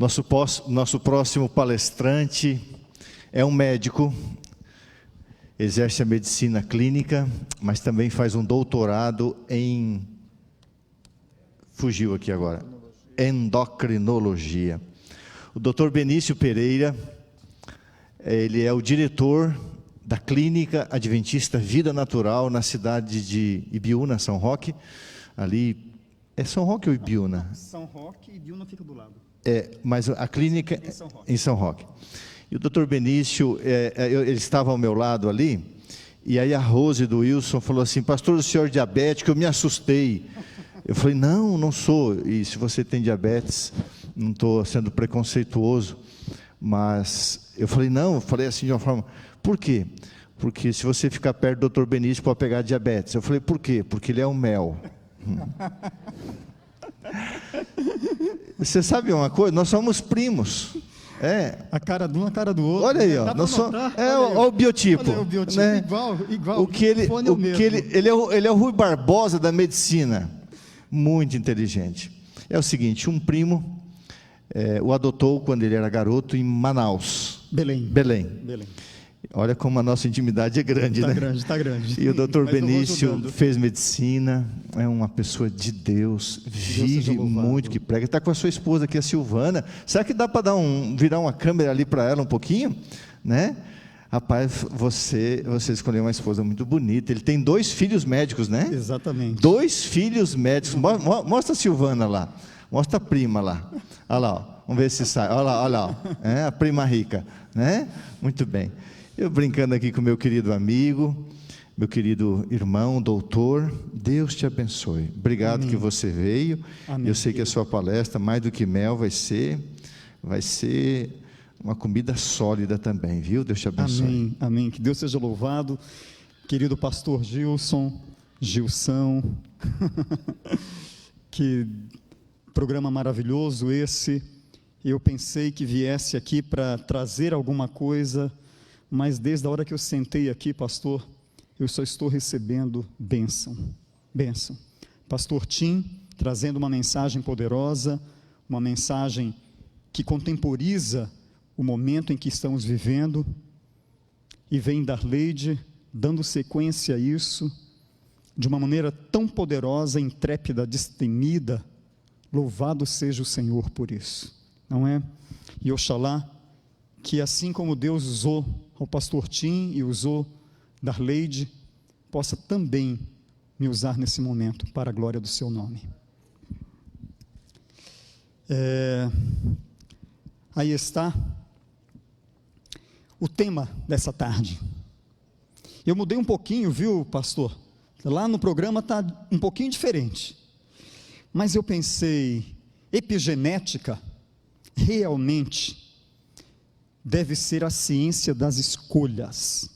Nosso próximo palestrante é um médico, exerce a medicina clínica, mas também faz um doutorado em... Fugiu aqui agora. Endocrinologia. O Dr. Benício Pereira, ele é o diretor da Clínica Adventista Vida Natural na cidade de Ibiúna, São Roque. Ali, é São Roque ou Ibiúna? São Roque e Ibiúna fica do lado. Mas a clínica é em São Roque. E o Dr. Benício, ele estava ao meu lado ali, e aí a Rose do Wilson falou assim: pastor, o senhor é diabético? Eu me assustei. Eu falei: não sou. E se você tem diabetes, não estou sendo preconceituoso, mas eu falei: não, eu falei assim de uma forma... Por quê? Porque se você ficar perto do Dr. Benício, pode pegar diabetes. Eu falei: por quê? Porque ele é um mel. Você sabe uma coisa? Nós somos primos. A cara de um, a cara do outro. Olha aí, ó. Olha o biotipo. Olha o biotipo, né? igual. Ele é o Rui Barbosa da medicina. Muito inteligente. É o seguinte: um primo o adotou quando ele era garoto em Manaus. Belém. Olha como a nossa intimidade é grande, né? Está grande. E o Dr. Benício fez medicina, é uma pessoa de Deus, vive muito, que prega. Está com a sua esposa aqui, a Silvana. Será que dá para virar uma câmera ali para ela um pouquinho? Né? Rapaz, você escolheu uma esposa muito bonita. Ele tem 2 filhos médicos, né? Exatamente. 2 filhos médicos. Mostra a Silvana lá. Mostra a prima lá. Olha lá, ó. Vamos ver se sai. Olha lá. A prima rica, né? Muito bem. Eu brincando aqui com meu querido amigo, meu querido irmão, doutor. Deus te abençoe. Obrigado. Amém. Que você veio. Amém. Eu sei que a sua palestra, mais do que mel, vai ser uma comida sólida também, viu? Deus te abençoe. Amém. Que Deus seja louvado. Querido pastor Gilson, Gilson, que programa maravilhoso esse. Eu pensei que viesse aqui para trazer alguma coisa, mas desde a hora que eu sentei aqui, pastor, eu só estou recebendo bênção. Pastor Tim, trazendo uma mensagem poderosa, uma mensagem que contemporiza o momento em que estamos vivendo, e vem Darleide dando sequência a isso, de uma maneira tão poderosa, intrépida, destemida. Louvado seja o Senhor por isso, não é? E oxalá que assim como Deus usou o pastor Tim e usou Darleide, possa também me usar nesse momento para a glória do seu nome. Aí está o tema dessa tarde. Eu mudei um pouquinho, viu, pastor? Lá no programa está um pouquinho diferente, mas eu pensei, epigenética realmente deve ser a ciência das escolhas.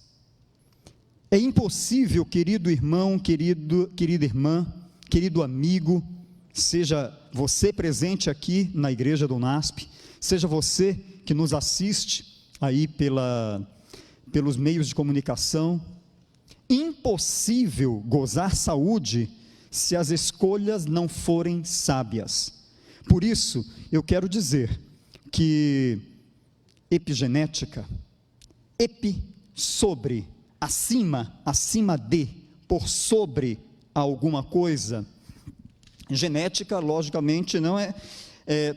É impossível, querido irmão, querida irmã, querido amigo, seja você presente aqui na igreja do UNASP, seja você que nos assiste aí pelos meios de comunicação, impossível gozar saúde se as escolhas não forem sábias. Por isso, eu quero dizer que epigenética, sobre, acima de, por sobre alguma coisa. Genética, logicamente, não é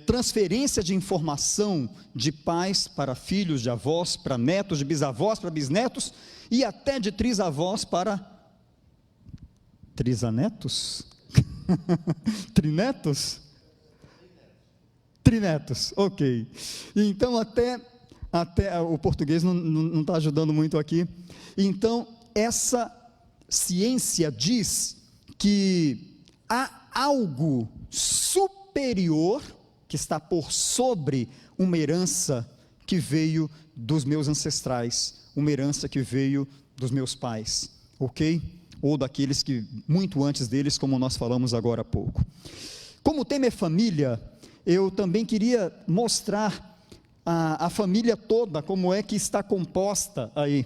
transferência de informação de pais para filhos, de avós para netos, de bisavós para bisnetos, e até de trisavós para trisanetos? Trinetos, ok. Então até o português não está ajudando muito aqui. Então essa ciência diz que há algo superior que está por sobre uma herança que veio dos meus ancestrais, uma herança que veio dos meus pais, ok? Ou daqueles que muito antes deles, como nós falamos agora há pouco. Como o tema é família, eu também queria mostrar a família toda, como é que está composta aí.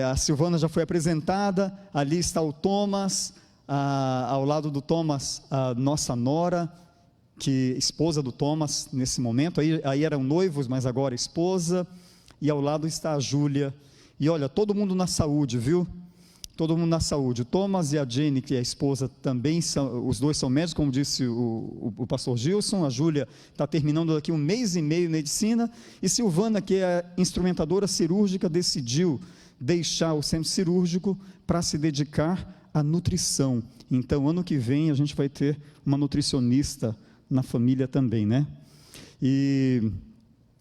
A Silvana já foi apresentada, ali está o Thomas, ao lado do Thomas, a nossa nora, que esposa do Thomas nesse momento, aí eram noivos, mas agora esposa, e ao lado está a Júlia, e olha, todo mundo na saúde, viu? Todo mundo na saúde. O Thomas e a Jenny, que é a esposa, também são, os dois são médicos, como disse o pastor Gilson. A Júlia está terminando daqui 1 mês e meio medicina, e Silvana, que é a instrumentadora cirúrgica, decidiu deixar o centro cirúrgico para se dedicar à nutrição. Então, ano que vem, a gente vai ter uma nutricionista na família também, né? E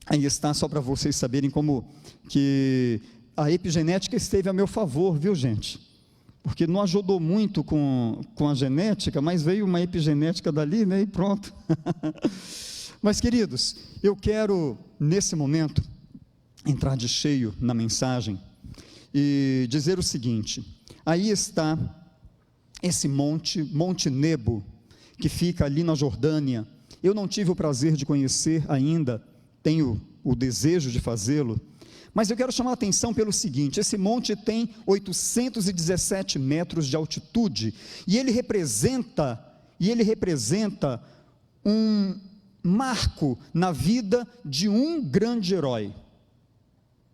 aí está, só para vocês saberem como que a epigenética esteve a meu favor, viu, gente? Porque não ajudou muito com a genética, mas veio uma epigenética dali, né, e pronto. Mas, queridos, eu quero, nesse momento, entrar de cheio na mensagem e dizer o seguinte: aí está esse Monte Nebo, que fica ali na Jordânia. Eu não tive o prazer de conhecer ainda, tenho o desejo de fazê-lo, mas eu quero chamar a atenção pelo seguinte: esse monte tem 817 metros de altitude, e ele representa um marco na vida de um grande herói,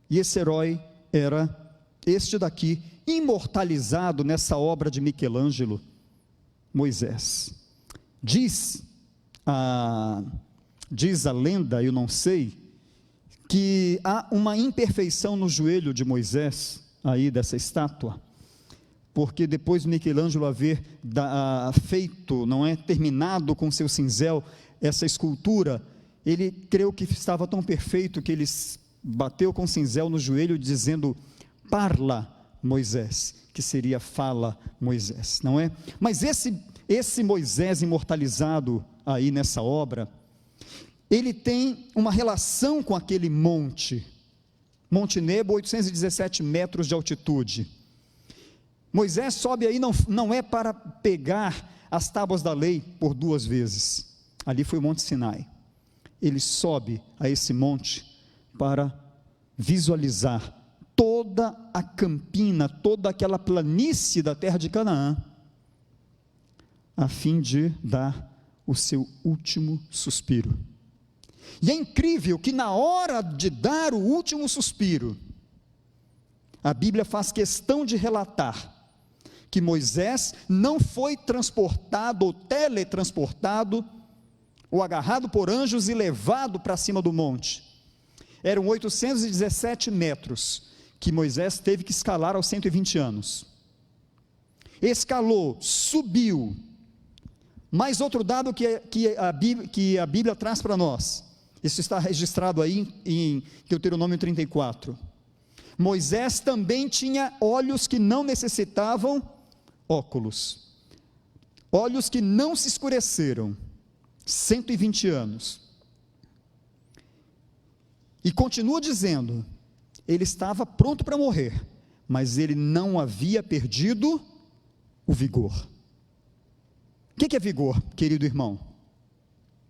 e esse herói era este daqui, imortalizado nessa obra de Michelangelo, Moisés. Diz a lenda, eu não sei, que há uma imperfeição no joelho de Moisés, aí dessa estátua, porque depois de Michelangelo haver feito, não é, terminado com seu cinzel, essa escultura, ele creu que estava tão perfeito que ele bateu com o cinzel no joelho dizendo: parla Moisés, que seria fala Moisés, não é? Mas esse Moisés imortalizado aí nessa obra, ele tem uma relação com aquele Monte Nebo, 817 metros de altitude. Moisés sobe aí, não é para pegar as tábuas da lei por 2 vezes, ali foi o Monte Sinai. Ele sobe a esse monte para visualizar toda a campina, toda aquela planície da terra de Canaã, a fim de dar o seu último suspiro. E é incrível que na hora de dar o último suspiro, a Bíblia faz questão de relatar que Moisés não foi transportado ou teletransportado, ou agarrado por anjos e levado para cima do monte. Eram 817 metros que Moisés teve que escalar aos 120 anos. Escalou, subiu. Mais outro dado que a Bíblia traz para nós. Isso está registrado aí em Deuteronômio 34. Moisés também tinha olhos que não necessitavam óculos. Olhos que não se escureceram. 120 anos. E continua dizendo, ele estava pronto para morrer, mas ele não havia perdido o vigor. O que é vigor, querido irmão?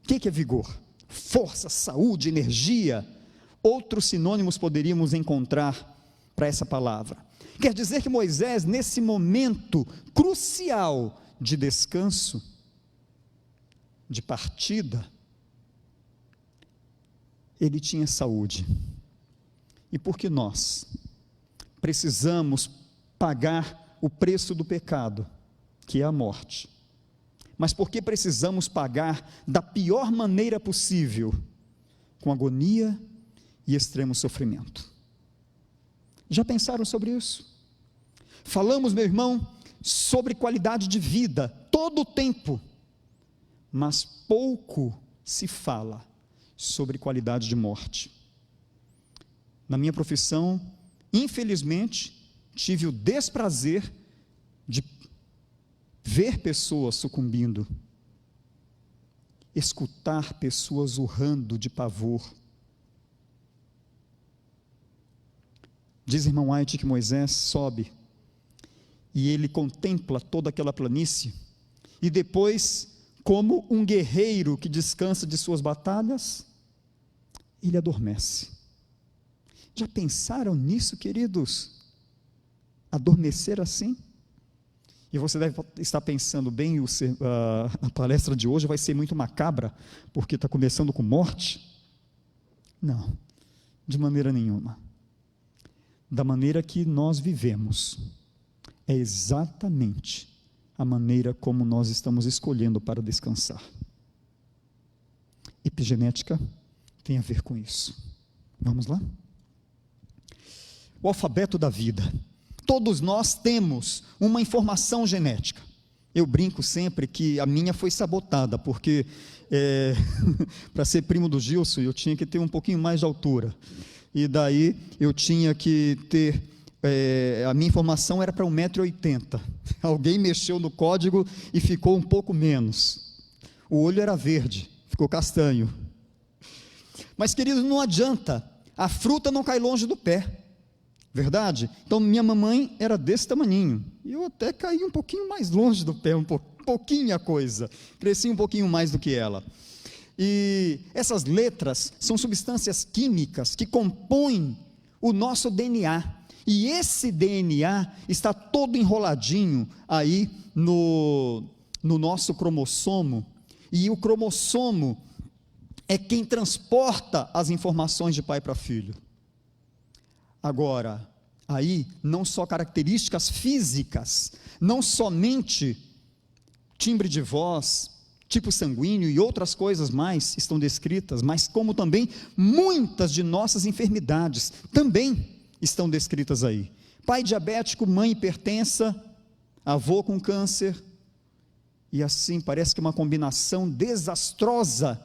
O que é vigor? Força, saúde, energia. Outros sinônimos poderíamos encontrar para essa palavra. Quer dizer que Moisés, nesse momento crucial de descanso, de partida, ele tinha saúde. E porque nós precisamos pagar o preço do pecado, que é a morte, mas porque precisamos pagar da pior maneira possível, com agonia e extremo sofrimento. Já pensaram sobre isso? Falamos, meu irmão, sobre qualidade de vida todo o tempo, mas pouco se fala sobre qualidade de morte. Na minha profissão, infelizmente, tive o desprazer de ver pessoas sucumbindo, escutar pessoas urrando de pavor. Diz irmão White que Moisés sobe e ele contempla toda aquela planície e depois, como um guerreiro que descansa de suas batalhas, ele adormece. Já pensaram nisso, queridos? Adormecer assim? E você deve estar pensando, bem, a palestra de hoje vai ser muito macabra, porque está começando com morte. Não, de maneira nenhuma. Da maneira que nós vivemos, é exatamente a maneira como nós estamos escolhendo para descansar. Epigenética tem a ver com isso. Vamos lá? O alfabeto da vida. Todos nós temos uma informação genética. Eu brinco sempre que a minha foi sabotada, porque para ser primo do Gilson, eu tinha que ter um pouquinho mais de altura. E daí eu tinha que ter, a minha informação era para 1,80 m. Alguém mexeu no código e ficou um pouco menos. O olho era verde, ficou castanho. Mas, querido, não adianta, a fruta não cai longe do pé. Verdade? Então, minha mamãe era desse tamaninho, e eu até caí um pouquinho mais longe do pé, pouquinho a coisa, cresci um pouquinho mais do que ela. E essas letras são substâncias químicas que compõem o nosso DNA, e esse DNA está todo enroladinho aí no nosso cromossomo, e o cromossomo é quem transporta as informações de pai para filho. Agora, aí, não só características físicas, não somente timbre de voz, tipo sanguíneo e outras coisas mais estão descritas, mas como também muitas de nossas enfermidades também estão descritas aí. Pai diabético, mãe hipertensa, avô com câncer, e assim parece que uma combinação desastrosa,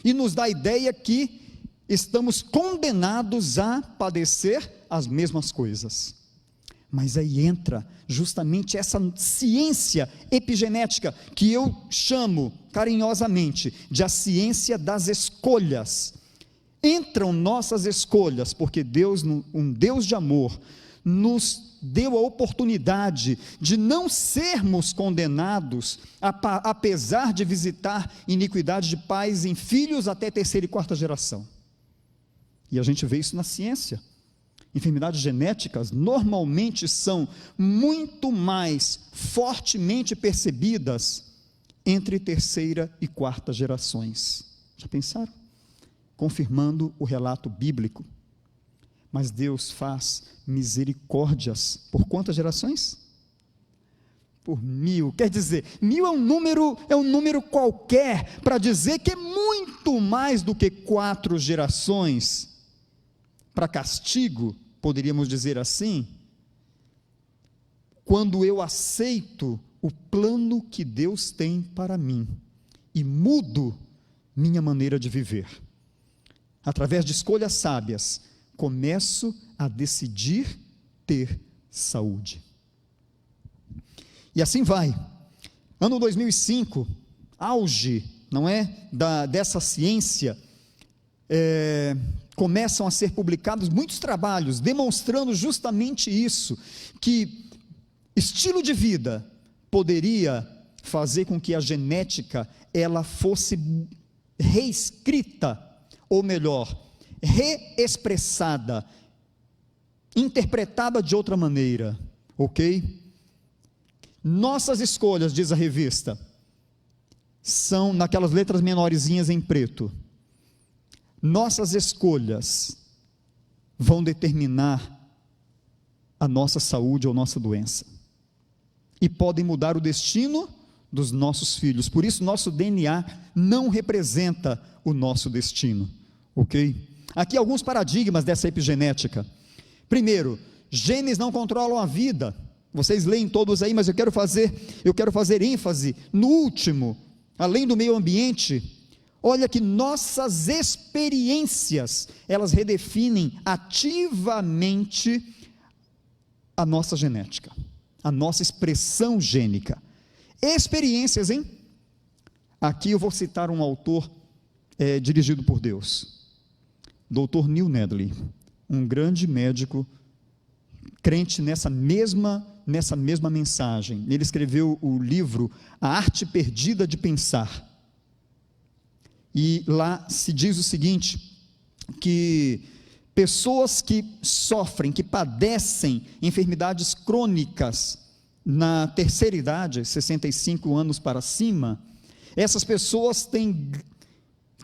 e nos dá a ideia que estamos condenados a padecer as mesmas coisas. Mas aí entra justamente essa ciência epigenética, que eu chamo carinhosamente de a ciência das escolhas. Entram nossas escolhas, porque Deus, um Deus de amor, nos deu a oportunidade de não sermos condenados, apesar de visitar iniquidade de pais em filhos até terceira e quarta geração. E a gente vê isso na ciência. Enfermidades genéticas normalmente são muito mais fortemente percebidas entre terceira e quarta gerações. Já pensaram? Confirmando o relato bíblico. Mas Deus faz misericórdias por quantas gerações? Por 1000. Quer dizer, 1000 é um número qualquer para dizer que é muito mais do que 4 gerações. Para castigo, poderíamos dizer assim, quando eu aceito o plano que Deus tem para mim e mudo minha maneira de viver, através de escolhas sábias, começo a decidir ter saúde. E assim vai. Ano 2005, auge, não é, dessa ciência, começam a ser publicados muitos trabalhos demonstrando justamente isso, que estilo de vida poderia fazer com que a genética ela fosse reescrita, ou melhor, reexpressada, interpretada de outra maneira, ok? Nossas escolhas, diz a revista, são naquelas letras menorzinhas em preto. Nossas escolhas vão determinar a nossa saúde ou nossa doença, e podem mudar o destino dos nossos filhos. Por isso nosso DNA não representa o nosso destino, ok? Aqui alguns paradigmas dessa epigenética. Primeiro, genes não controlam a vida. Vocês leem todos aí, mas eu quero fazer ênfase no último, além do meio ambiente. Olha que nossas experiências, elas redefinem ativamente a nossa genética, a nossa expressão gênica. Experiências, hein? Aqui eu vou citar um autor dirigido por Deus, Dr. Neil Nedley, um grande médico, crente nessa mesma mensagem. Ele escreveu o livro A Arte Perdida de Pensar. E lá se diz o seguinte, que pessoas que sofrem, que padecem enfermidades crônicas, na terceira idade, 65 anos para cima, essas pessoas têm,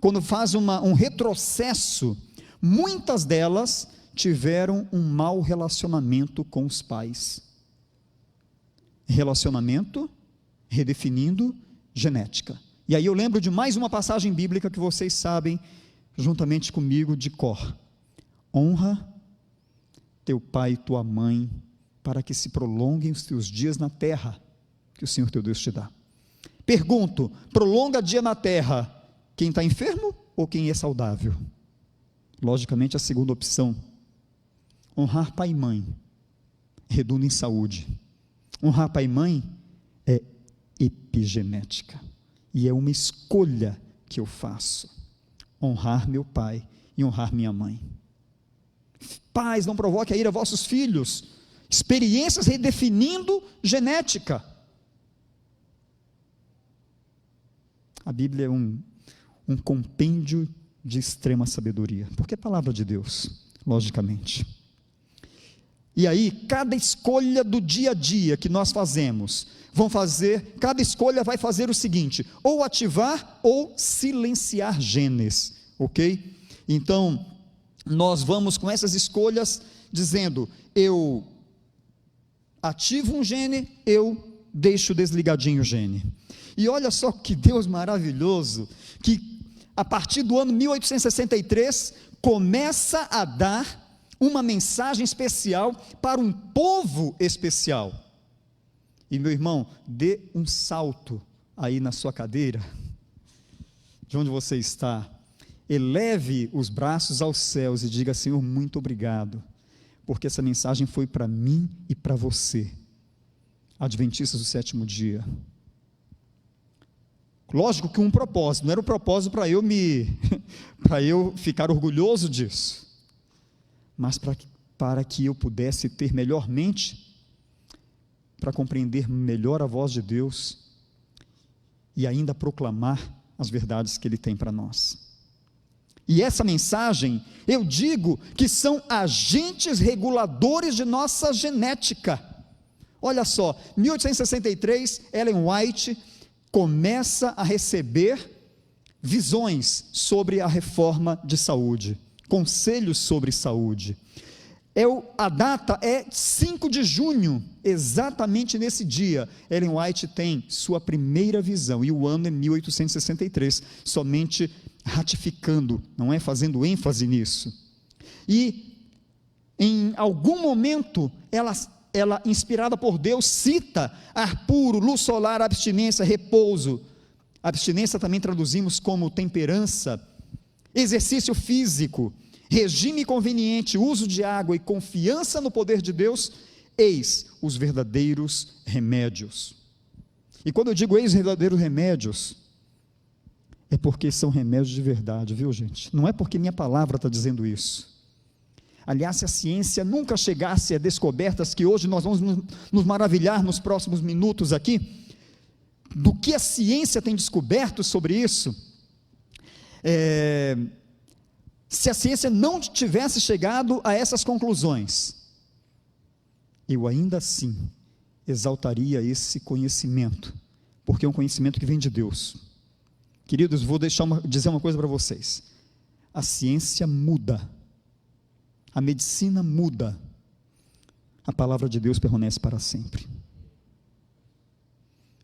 quando faz um retrocesso, muitas delas tiveram um mau relacionamento com os pais. Relacionamento redefinindo genética. E aí eu lembro de mais uma passagem bíblica que vocês sabem, juntamente comigo, de cor. Honra teu pai e tua mãe, para que se prolonguem os teus dias na terra, que o Senhor teu Deus te dá. Pergunto, prolonga dia na terra, quem está enfermo ou quem é saudável? Logicamente a segunda opção. Honrar pai e mãe redunda em saúde. Honrar pai e mãe é epigenética, e é uma escolha que eu faço, honrar meu pai e honrar minha mãe. Pais, não provoquem a ira a vossos filhos, experiências redefinindo genética. A Bíblia é um compêndio de extrema sabedoria, porque é palavra de Deus, logicamente. E aí, cada escolha do dia a dia que nós fazemos, cada escolha vai fazer o seguinte, ou ativar ou silenciar genes, ok? Então, nós vamos com essas escolhas, dizendo, eu ativo um gene, eu deixo desligadinho o gene. E olha só que Deus maravilhoso, que a partir do ano 1863, começa a dar uma mensagem especial para um povo especial. E meu irmão, dê um salto aí na sua cadeira, de onde você está, eleve os braços aos céus e diga, Senhor, muito obrigado, porque essa mensagem foi para mim e para você, adventistas do sétimo dia. Lógico que um propósito, não era um propósito para eu ficar orgulhoso disso, mas para que eu pudesse ter melhor mente, para compreender melhor a voz de Deus, e ainda proclamar as verdades que Ele tem para nós. E essa mensagem, eu digo que são agentes reguladores de nossa genética. Olha só, 1863, Ellen White começa a receber visões sobre a reforma de saúde, conselhos sobre saúde. A data é 5 de junho, exatamente nesse dia, Ellen White tem sua primeira visão, e o ano é 1863, somente ratificando, não é, fazendo ênfase nisso. E em algum momento, ela, inspirada por Deus, cita ar puro, luz solar, abstinência, repouso. Abstinência também traduzimos como temperança, exercício físico, regime conveniente, uso de água e confiança no poder de Deus, eis os verdadeiros remédios. E quando eu digo eis os verdadeiros remédios, é porque são remédios de verdade, viu, gente? Não é porque minha palavra está dizendo isso. Aliás, se a ciência nunca chegasse a descobertas que hoje nós vamos nos maravilhar nos próximos minutos aqui, do que a ciência tem descoberto sobre isso, se a ciência não tivesse chegado a essas conclusões, eu ainda assim exaltaria esse conhecimento, porque é um conhecimento que vem de Deus. Queridos, vou dizer uma coisa para vocês, a ciência muda, a medicina muda, a palavra de Deus permanece para sempre.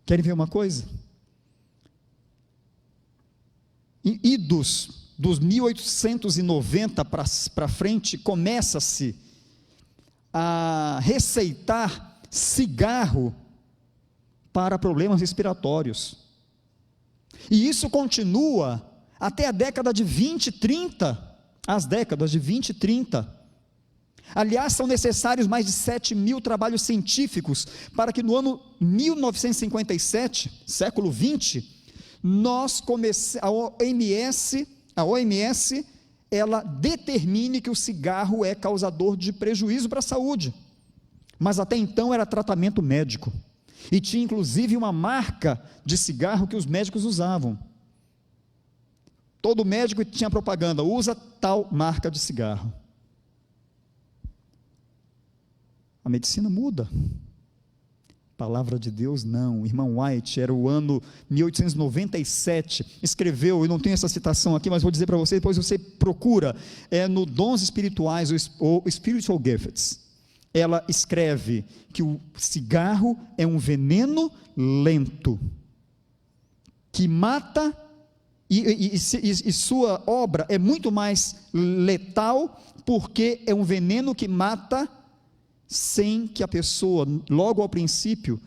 Querem ver uma coisa? Dos 1890 para frente, começa-se a receitar cigarro para problemas respiratórios, e isso continua até a década de 20 e 30, as décadas de 20 e 30, aliás, são necessários mais de 7.000 trabalhos científicos, para que no ano 1957, século 20, a OMS, ela determine que o cigarro é causador de prejuízo para a saúde, mas até então era tratamento médico, e tinha inclusive uma marca de cigarro que os médicos usavam, todo médico tinha propaganda, usa tal marca de cigarro. A medicina muda, Palavra de Deus, não. O irmão White, era o ano 1897, escreveu, eu não tenho essa citação aqui, mas vou dizer para você, depois você procura, no Dons Espirituais, ou Spiritual Gifts. Ela escreve que o cigarro é um veneno lento, que mata, e sua obra é muito mais letal, porque é um veneno que mata, sem que a pessoa, logo ao princípio,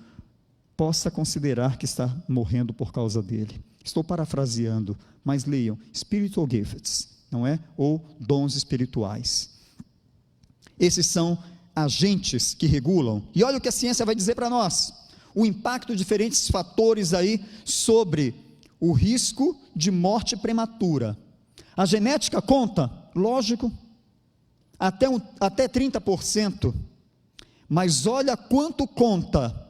possa considerar que está morrendo por causa dele. Estou parafraseando, mas leiam, Spiritual Gifts, não é? Ou dons espirituais. Esses são agentes que regulam, e olha o que a ciência vai dizer para nós, o impacto de diferentes fatores aí, sobre o risco de morte prematura. A genética conta? Lógico, até 30%, mas olha quanto conta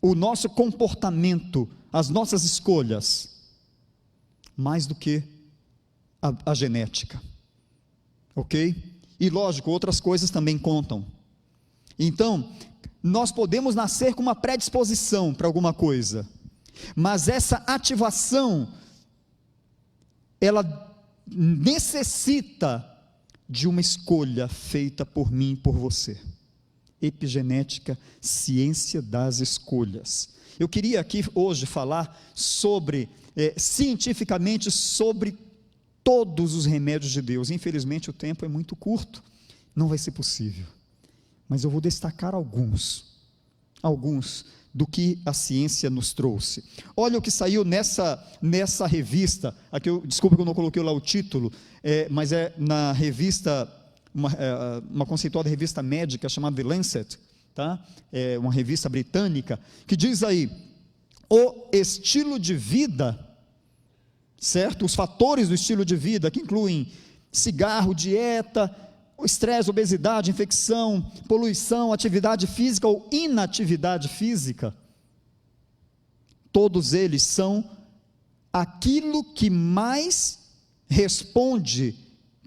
o nosso comportamento, as nossas escolhas, mais do que a genética, ok? E lógico, outras coisas também contam. Então, nós podemos nascer com uma predisposição para alguma coisa, mas essa ativação, ela necessita de uma escolha feita por mim e por você. Epigenética, ciência das escolhas. Eu queria aqui hoje falar sobre, cientificamente, sobre todos os remédios de Deus. Infelizmente o tempo é muito curto, não vai ser possível, mas eu vou destacar alguns do que a ciência nos trouxe. Olha o que saiu nessa revista, aqui desculpa que eu não coloquei lá o título, mas é na revista, uma conceituada revista médica chamada The Lancet, tá? É uma revista britânica, que diz aí, o estilo de vida, certo? Os fatores do estilo de vida, que incluem cigarro, dieta, o estresse, obesidade, infecção, poluição, atividade física ou inatividade física, todos eles são aquilo que mais responde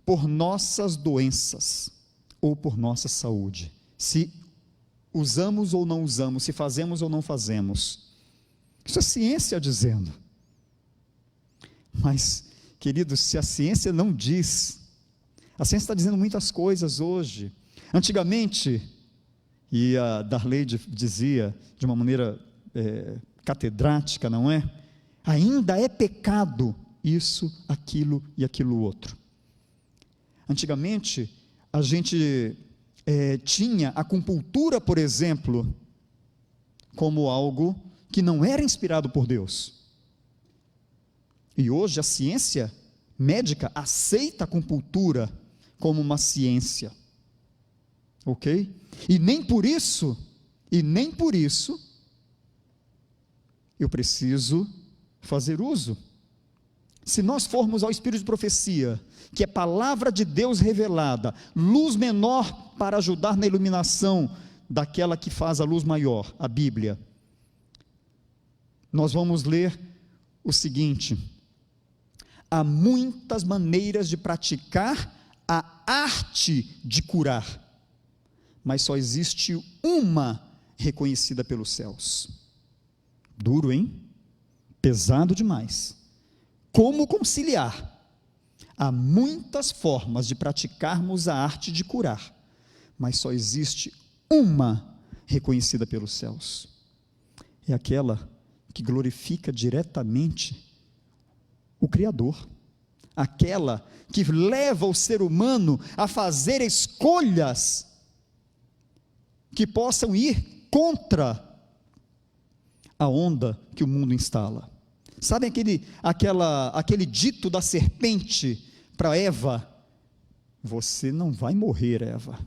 por nossas doenças, ou por nossa saúde, se usamos ou não usamos, se fazemos ou não fazemos. Isso é ciência dizendo. Mas, queridos, se a ciência não diz, a ciência está dizendo muitas coisas hoje. Antigamente, e a Darley dizia de uma maneira catedrática, não é? Ainda é pecado isso, aquilo e aquilo outro. Antigamente, a gente tinha a acupuntura, por exemplo, como algo que não era inspirado por Deus. E hoje a ciência médica aceita a acupuntura como uma ciência, ok? E nem por isso eu preciso fazer uso. Se nós formos ao Espírito de Profecia, que é palavra de Deus revelada, luz menor para ajudar na iluminação daquela que faz a luz maior, a Bíblia, nós vamos ler o seguinte: há muitas maneiras de praticar a arte de curar, mas só existe uma reconhecida pelos céus. Duro, hein? Pesado demais. Como conciliar? Há muitas formas de praticarmos a arte de curar, mas só existe uma reconhecida pelos céus. É aquela que glorifica diretamente o Criador, aquela que leva o ser humano a fazer escolhas que possam ir contra a onda que o mundo instala. Sabe aquele dito da serpente para Eva? Você não vai morrer, Eva.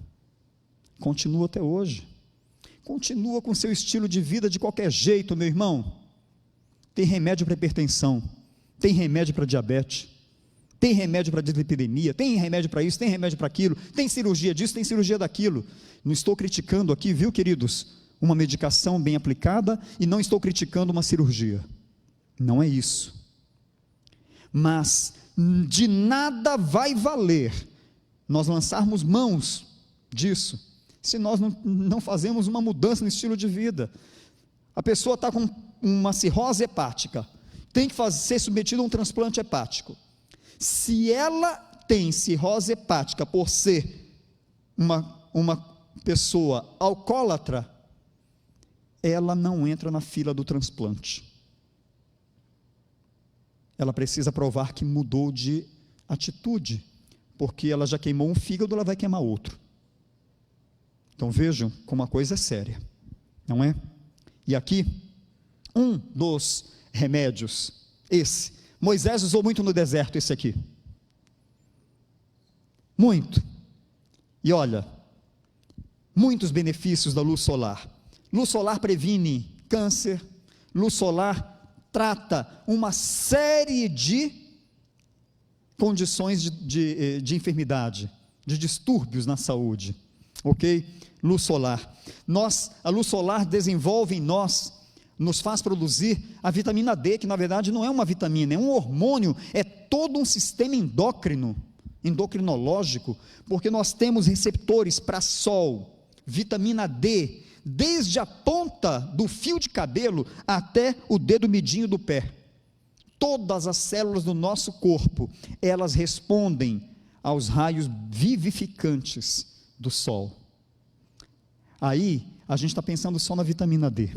Continua até hoje. Continua com seu estilo de vida de qualquer jeito, meu irmão. Tem remédio para hipertensão, tem remédio para diabetes, tem remédio para dislipidemia, tem remédio para isso, tem remédio para aquilo, tem cirurgia disso, tem cirurgia daquilo. Não estou criticando aqui, viu, queridos, uma medicação bem aplicada, e não estou criticando uma cirurgia. Não é isso. Mas de nada vai valer nós lançarmos mãos disso, se nós não fazemos uma mudança no estilo de vida. A pessoa está com uma cirrose hepática, tem que ser submetida a um transplante hepático. Se ela tem cirrose hepática por ser uma pessoa alcoólatra, ela não entra na fila do transplante. Ela precisa provar que mudou de atitude, porque ela já queimou um fígado, ela vai queimar outro. Então vejam como a coisa é séria, não é? E aqui, um dos remédios, Moisés usou muito no deserto esse aqui, muito, e olha, muitos benefícios da luz solar. Luz solar previne câncer, luz solar trata uma série de condições de enfermidade, de distúrbios na saúde, ok? Luz solar. A luz solar desenvolve em nós, nos faz produzir a vitamina D, que na verdade não é uma vitamina, é um hormônio, é todo um sistema endocrinológico, porque nós temos receptores para sol, vitamina D, desde a ponta do fio de cabelo até o dedo midinho do pé. Todas as células do nosso corpo, elas respondem aos raios vivificantes do sol. Aí, a gente está pensando só na vitamina D.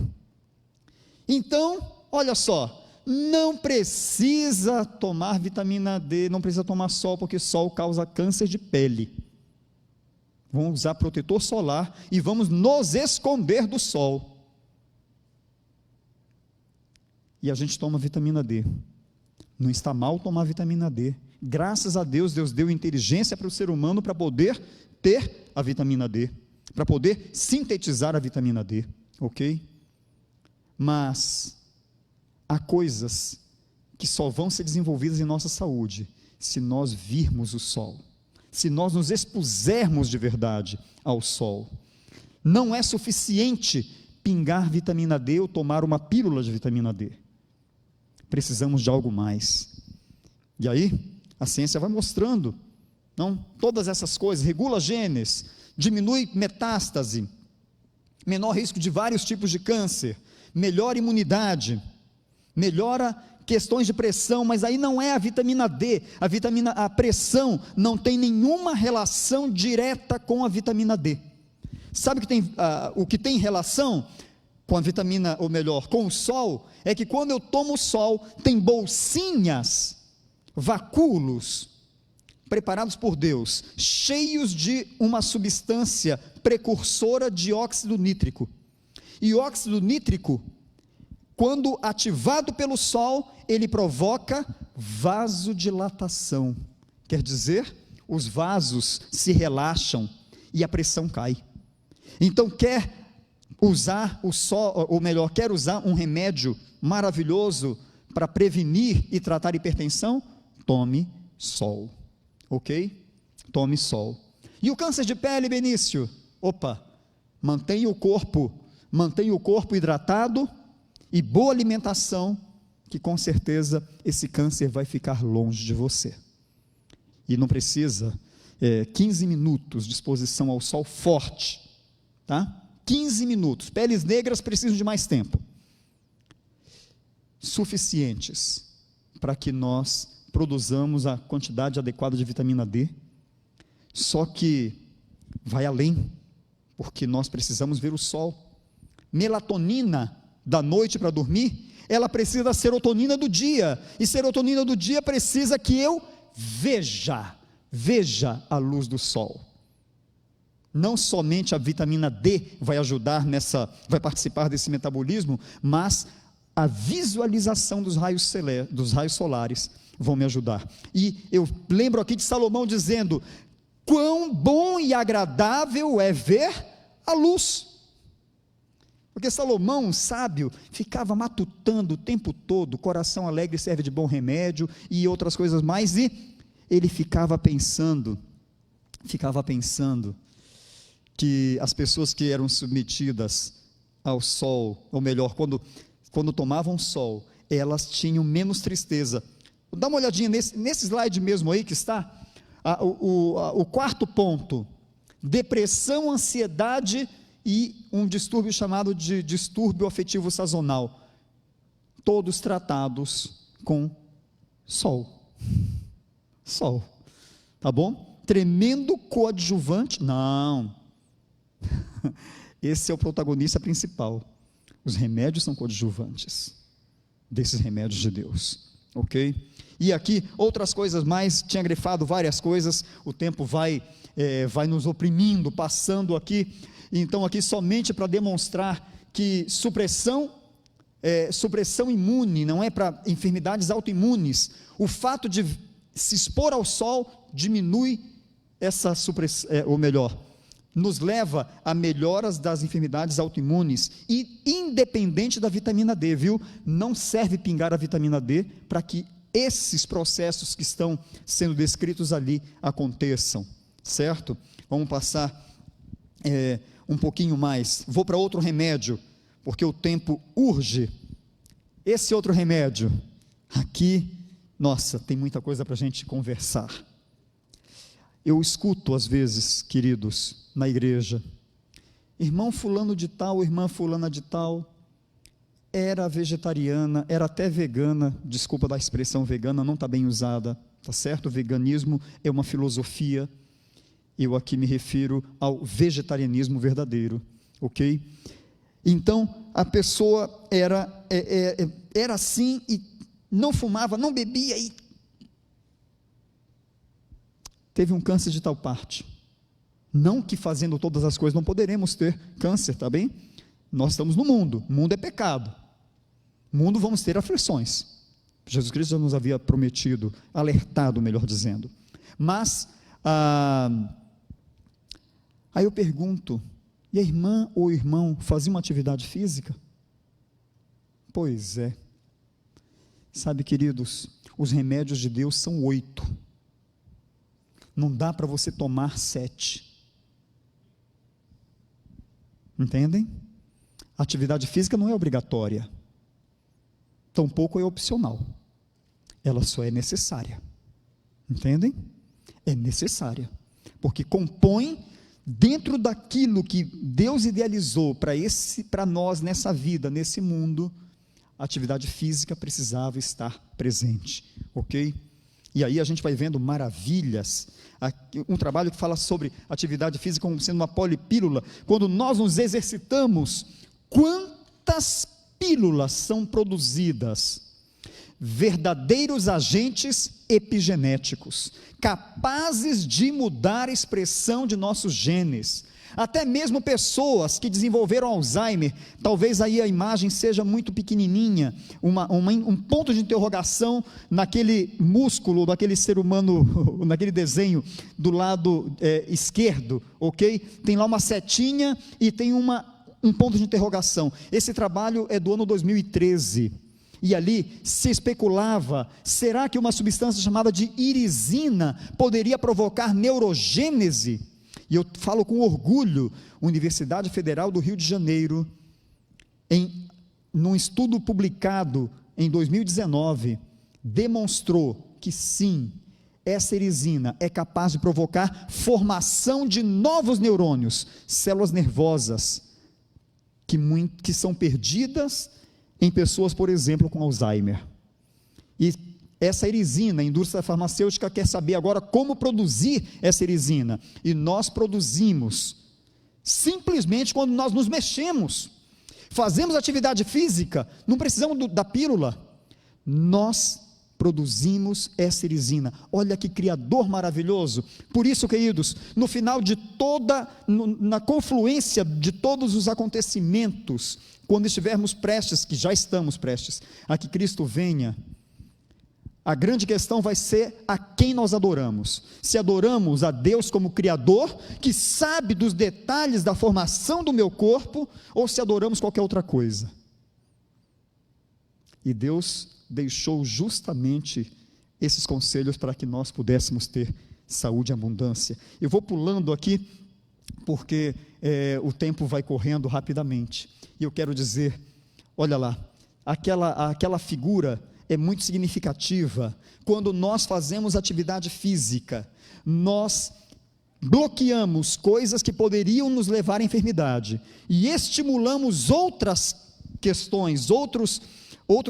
Então, olha só, não precisa tomar vitamina D, não precisa tomar sol, porque sol causa câncer de pele. Vamos usar protetor solar e vamos nos esconder do sol. E a gente toma vitamina D. Não está mal tomar vitamina D. Graças a Deus, Deus deu inteligência para o ser humano para poder ter a vitamina D, para poder sintetizar a vitamina D, ok? Mas há coisas que só vão ser desenvolvidas em nossa saúde se nós virmos o sol, se nós nos expusermos de verdade ao sol. Não é suficiente pingar vitamina D ou tomar uma pílula de vitamina D. Precisamos de algo mais. E aí, a ciência vai mostrando, não? Todas essas coisas, regula genes, diminui metástase, menor risco de vários tipos de câncer, melhora imunidade, melhora questões de pressão, mas aí não é a vitamina D, a pressão não tem nenhuma relação direta com a vitamina D. Sabe o que tem relação com a vitamina, ou melhor, com o sol, é que quando eu tomo o sol, tem bolsinhas, vacúolos, preparados por Deus, cheios de uma substância precursora de óxido nítrico. E o óxido nítrico, quando ativado pelo sol, ele provoca vasodilatação. Quer dizer, os vasos se relaxam e a pressão cai. Então, quer usar o sol, ou melhor, quer usar um remédio maravilhoso para prevenir e tratar hipertensão? Tome sol, ok? Tome sol. E o câncer de pele, Benício? Mantenha o corpo hidratado e boa alimentação, que com certeza esse câncer vai ficar longe de você. E não precisa 15 minutos de exposição ao sol forte, tá? 15 minutos, peles negras precisam de mais tempo, suficientes para que nós produzamos a quantidade adequada de vitamina D, só que vai além, porque nós precisamos ver o sol. Melatonina da noite para dormir, ela precisa da serotonina do dia, e serotonina do dia precisa que eu veja a luz do sol. Não somente a vitamina D vai ajudar vai participar desse metabolismo, mas a visualização dos raios solares vão me ajudar. E eu lembro aqui de Salomão dizendo: quão bom e agradável é ver a luz. Porque Salomão, sábio, ficava matutando o tempo todo, coração alegre serve de bom remédio e outras coisas mais, e ele ficava pensando que as pessoas que eram submetidas ao sol, ou melhor, quando tomavam sol, elas tinham menos tristeza. Dá uma olhadinha nesse slide mesmo aí que está, o quarto ponto: depressão, ansiedade e um distúrbio chamado de distúrbio afetivo sazonal, todos tratados com sol, tá bom? Tremendo coadjuvante? Não, esse é o protagonista principal, os remédios são coadjuvantes, desses remédios de Deus, ok? E aqui, outras coisas mais, tinha grifado várias coisas, o tempo vai nos oprimindo, passando aqui, então aqui somente para demonstrar que supressão imune, não é para enfermidades autoimunes, o fato de se expor ao sol diminui essa supressão, ou melhor, nos leva a melhoras das enfermidades autoimunes, e independente da vitamina D, viu? Não serve pingar a vitamina D para que esses processos que estão sendo descritos ali aconteçam, certo? Vamos passar um pouquinho mais, vou para outro remédio, porque o tempo urge. Esse outro remédio, aqui, nossa, tem muita coisa para a gente conversar. Eu escuto às vezes, queridos, na igreja, irmão fulano de tal, irmã fulana de tal, era vegetariana, era até vegana, desculpa da expressão vegana, não está bem usada, tá certo? O veganismo é uma filosofia, eu aqui me refiro ao vegetarianismo verdadeiro, ok? Então, a pessoa era assim, e não fumava, não bebia, e teve um câncer de tal parte. Não que fazendo todas as coisas não poderemos ter câncer, tá bem? Nós estamos no mundo, o mundo é pecado, no mundo vamos ter aflições, Jesus Cristo já nos havia prometido, alertado, melhor dizendo, mas, aí eu pergunto, e a irmã ou o irmão fazia uma atividade física? Pois é, sabe, queridos, os remédios de Deus são 8, não dá para você tomar 7, entendem? A atividade física não é obrigatória, tampouco é opcional, ela só é necessária, entendem? É necessária, porque compõe dentro daquilo que Deus idealizou para nós nessa vida, nesse mundo, a atividade física precisava estar presente, ok? E aí a gente vai vendo maravilhas, um trabalho que fala sobre atividade física como sendo uma polipílula, quando nós nos exercitamos, quantas pílulas são produzidas, verdadeiros agentes epigenéticos, capazes de mudar a expressão de nossos genes, até mesmo pessoas que desenvolveram Alzheimer, talvez aí a imagem seja muito pequenininha, um ponto de interrogação naquele músculo, daquele ser humano, naquele desenho do lado esquerdo, ok? Tem lá uma setinha e tem um ponto de interrogação, esse trabalho é do ano 2013, e ali se especulava, será que uma substância chamada de irisina poderia provocar neurogênese? E eu falo com orgulho, Universidade Federal do Rio de Janeiro, num estudo publicado em 2019, demonstrou que sim, essa irisina é capaz de provocar formação de novos neurônios, células nervosas, que são perdidas em pessoas, por exemplo, com Alzheimer. E essa irisina, a indústria farmacêutica quer saber agora como produzir essa irisina, e nós produzimos, simplesmente quando nós nos mexemos, fazemos atividade física, não precisamos da pílula, nós produzimos essa irisina, olha que criador maravilhoso. Por isso, queridos, no final de na confluência de todos os acontecimentos, quando estivermos prestes, que já estamos prestes, a que Cristo venha, a grande questão vai ser a quem nós adoramos, se adoramos a Deus como Criador, que sabe dos detalhes da formação do meu corpo, ou se adoramos qualquer outra coisa. E Deus deixou justamente esses conselhos para que nós pudéssemos ter saúde e abundância. Eu vou pulando aqui, porque o tempo vai correndo rapidamente, e eu quero dizer, olha lá, aquela figura é muito significativa. Quando nós fazemos atividade física, nós bloqueamos coisas que poderiam nos levar à enfermidade e estimulamos outras questões, outros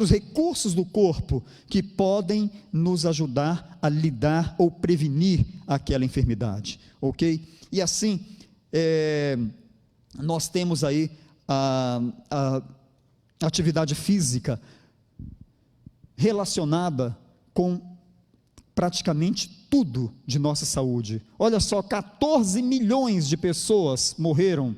recursos do corpo que podem nos ajudar a lidar ou prevenir aquela enfermidade, ok? E assim, nós temos aí a atividade física relacionada com praticamente tudo de nossa saúde. Olha só, 14 milhões de pessoas morreram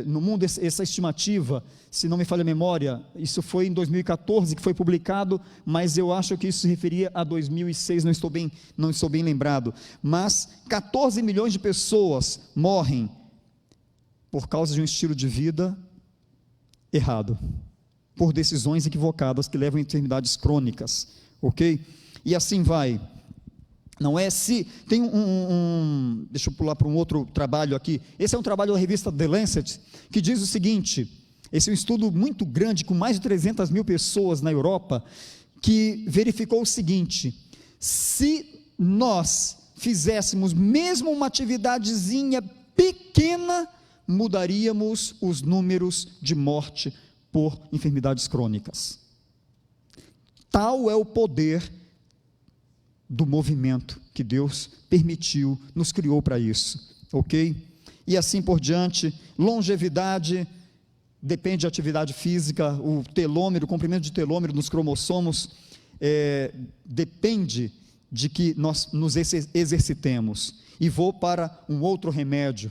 no mundo. Essa estimativa, se não me falha a memória, isso foi em 2014 que foi publicado, mas eu acho que isso se referia a 2006, não estou bem lembrado, mas 14 milhões de pessoas morrem por causa de um estilo de vida errado, por decisões equivocadas que levam a enfermidades crônicas, ok? E assim vai. Não é se tem deixa eu pular para um outro trabalho aqui. Esse é um trabalho da revista The Lancet, que diz o seguinte: esse é um estudo muito grande, com mais de 300 mil pessoas na Europa, que verificou o seguinte: se nós fizéssemos mesmo uma atividadezinha pequena, mudaríamos os números de morte por enfermidades crônicas. Tal é o poder do movimento que Deus permitiu, nos criou para isso, ok? E assim por diante. Longevidade depende de atividade física. O telômero, o comprimento de telômero nos cromossomos depende de que nós nos exercitemos. E vou para um outro remédio,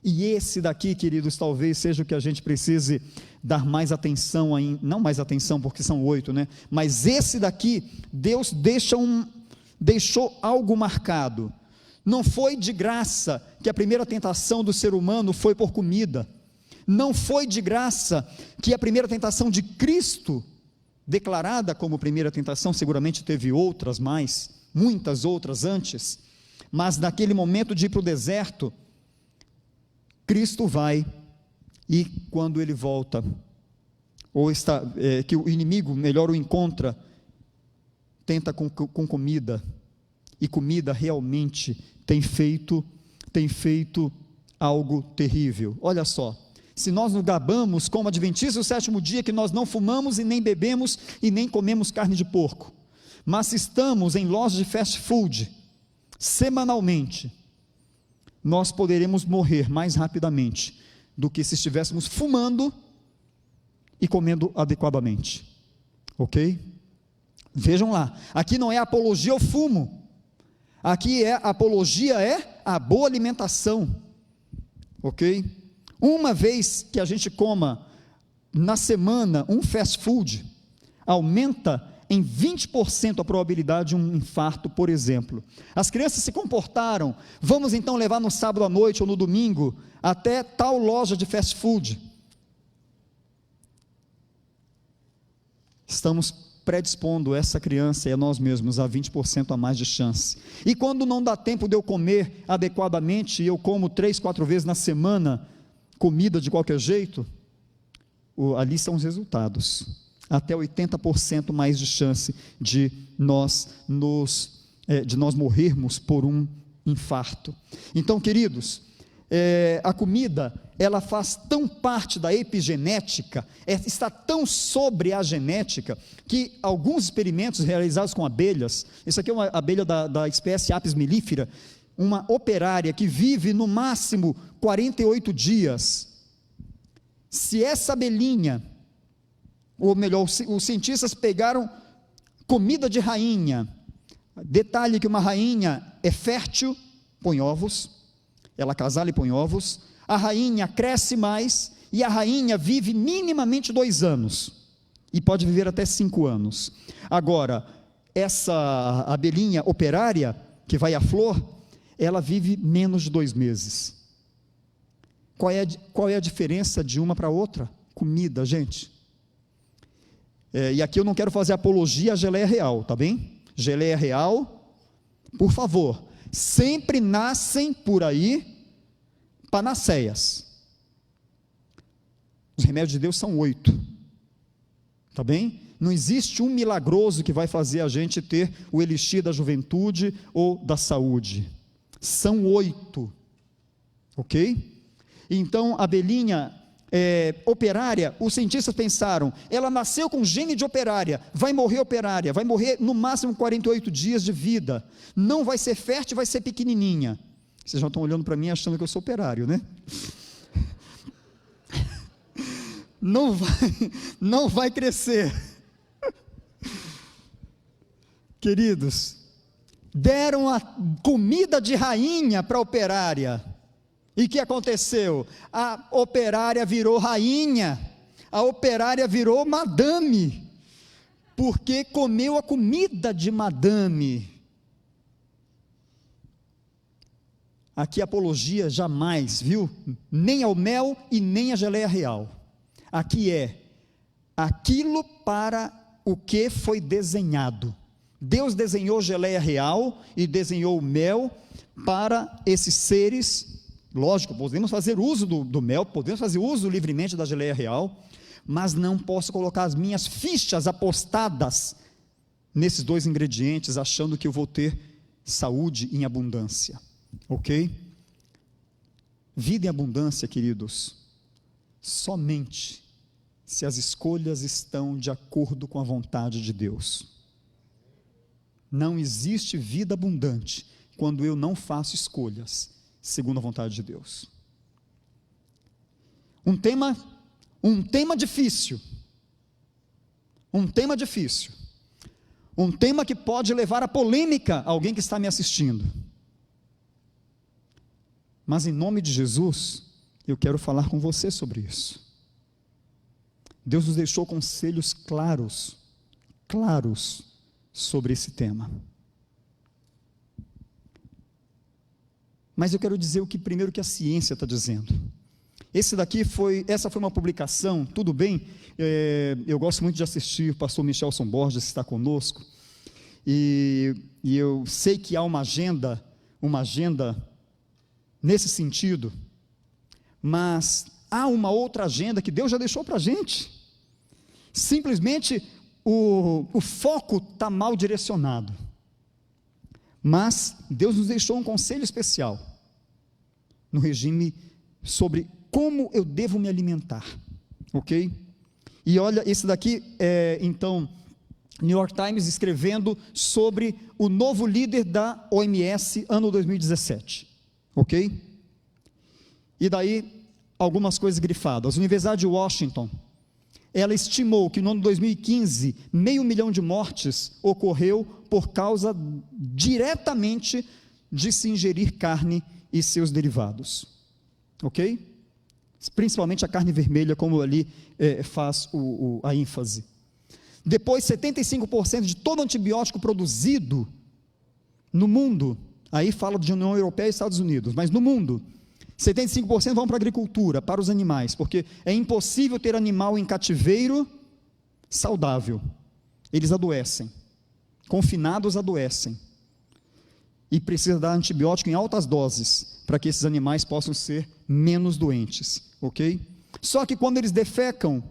e esse daqui, queridos, talvez seja o que a gente precise dar mais atenção, não mais atenção porque são 8, né? Mas esse daqui, Deus deixou algo marcado. Não foi de graça que a primeira tentação do ser humano foi por comida. Não foi de graça que a primeira tentação de Cristo, declarada como primeira tentação, seguramente teve outras mais, muitas outras antes, mas naquele momento de ir para o deserto, Cristo vai, e quando ele volta, que o inimigo melhor o encontra, tenta com comida, e comida realmente tem feito algo terrível. Olha só, se nós nos gabamos como adventistas do sétimo dia, que nós não fumamos e nem bebemos e nem comemos carne de porco, mas se estamos em lojas de fast food, semanalmente, nós poderemos morrer mais rapidamente do que se estivéssemos fumando e comendo adequadamente, ok? Vejam lá, aqui não é apologia ao fumo, aqui apologia à boa alimentação, ok? Uma vez que a gente coma na semana um fast food, aumenta em 20% a probabilidade de um infarto, por exemplo. As crianças se comportaram, vamos então levar no sábado à noite ou no domingo, até tal loja de fast food. Estamos predispondo essa criança e a nós mesmos a 20% a mais de chance. E quando não dá tempo de eu comer adequadamente, e eu como 3, 4 vezes na semana, comida de qualquer jeito, ali são os resultados. Até 80% mais de chance de nós morrermos por um infarto. Então, queridos, a comida, ela faz tão parte da epigenética, está tão sobre a genética, que alguns experimentos realizados com abelhas, isso aqui é uma abelha da espécie Apis mellifera, uma operária que vive no máximo 48 dias, se essa abelhinha, ou melhor, os cientistas pegaram comida de rainha, detalhe que uma rainha é fértil, põe ovos, ela acasala e põe ovos, a rainha cresce mais, e a rainha vive minimamente 2 anos, e pode viver até 5 anos, agora, essa abelhinha operária, que vai à flor, ela vive menos de 2 meses, qual é a diferença de uma para outra? Comida, gente. E aqui eu não quero fazer apologia à geleia real, tá bem? Geleia real, por favor, sempre nascem por aí panaceias. Os remédios de Deus são 8, tá bem? Não existe um milagroso que vai fazer a gente ter o elixir da juventude ou da saúde. São 8, ok? Então, a abelhinha operária, os cientistas pensaram, ela nasceu com gene de operária, vai morrer no máximo 48 dias de vida, não vai ser fértil, vai ser pequenininha. Vocês já estão olhando para mim achando que eu sou operário, né? Não vai crescer. Queridos, deram a comida de rainha para a operária. E o que aconteceu? A operária virou rainha, a operária virou madame, porque comeu a comida de madame. Aqui a apologia jamais, viu? Nem ao mel e nem à geleia real. Aqui é aquilo para o que foi desenhado. Deus desenhou geleia real e desenhou o mel para esses seres. Lógico, podemos fazer uso do mel, podemos fazer uso livremente da geleia real, mas não posso colocar as minhas fichas apostadas nesses 2 ingredientes, achando que eu vou ter saúde em abundância, ok? Vida em abundância, queridos, somente se as escolhas estão de acordo com a vontade de Deus. Não existe vida abundante quando eu não faço escolhas segundo a vontade de Deus. Um tema difícil, um tema que pode levar a polêmica a alguém que está me assistindo, mas em nome de Jesus, eu quero falar com você sobre isso. Deus nos deixou conselhos claros sobre esse tema. Mas eu quero dizer primeiro que a ciência está dizendo. Essa foi uma publicação, tudo bem, eu gosto muito de assistir o pastor Michelson Borges, que está conosco, e eu sei que há uma agenda nesse sentido, mas há uma outra agenda que Deus já deixou para a gente. Simplesmente o foco está mal direcionado, mas Deus nos deixou um conselho especial no regime sobre como eu devo me alimentar, ok? E olha, esse daqui então, New York Times escrevendo sobre o novo líder da OMS, ano 2017, ok? E daí, algumas coisas grifadas. A Universidade de Washington, ela estimou que no ano 2015, 500 mil de mortes ocorreu por causa diretamente de se ingerir carne e seus derivados, ok? Principalmente a carne vermelha, como ali faz a ênfase. Depois, 75% de todo antibiótico produzido no mundo, aí fala de União Europeia e Estados Unidos, mas no mundo, 75% vão para a agricultura, para os animais, porque é impossível ter animal em cativeiro saudável, eles adoecem, confinados adoecem, e precisa dar antibiótico em altas doses, para que esses animais possam ser menos doentes, ok? Só que quando eles defecam,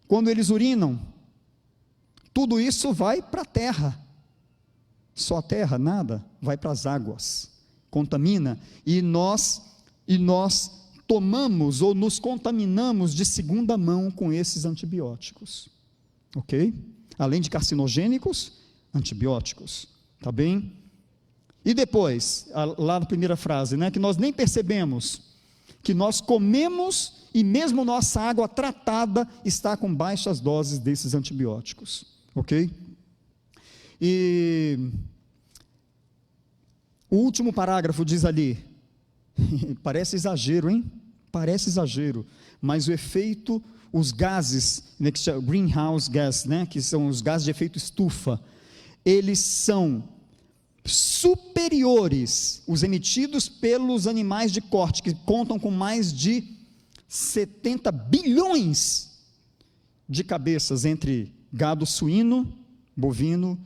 quando eles urinam, tudo isso vai para a terra, só a terra, nada, vai para as águas, contamina, e nós tomamos ou nos contaminamos de segunda mão com esses antibióticos, ok? Além de carcinogênicos, antibióticos, tá bem? E depois, lá na primeira frase, que nós nem percebemos, que nós comemos e mesmo nossa água tratada está com baixas doses desses antibióticos, ok? E o último parágrafo diz ali, parece exagero, hein? Parece exagero, mas o efeito, os gases, que se chama greenhouse gas, que são os gases de efeito estufa, eles são superiores, os emitidos pelos animais de corte, que contam com mais de 70 bilhões de cabeças entre gado suíno, bovino,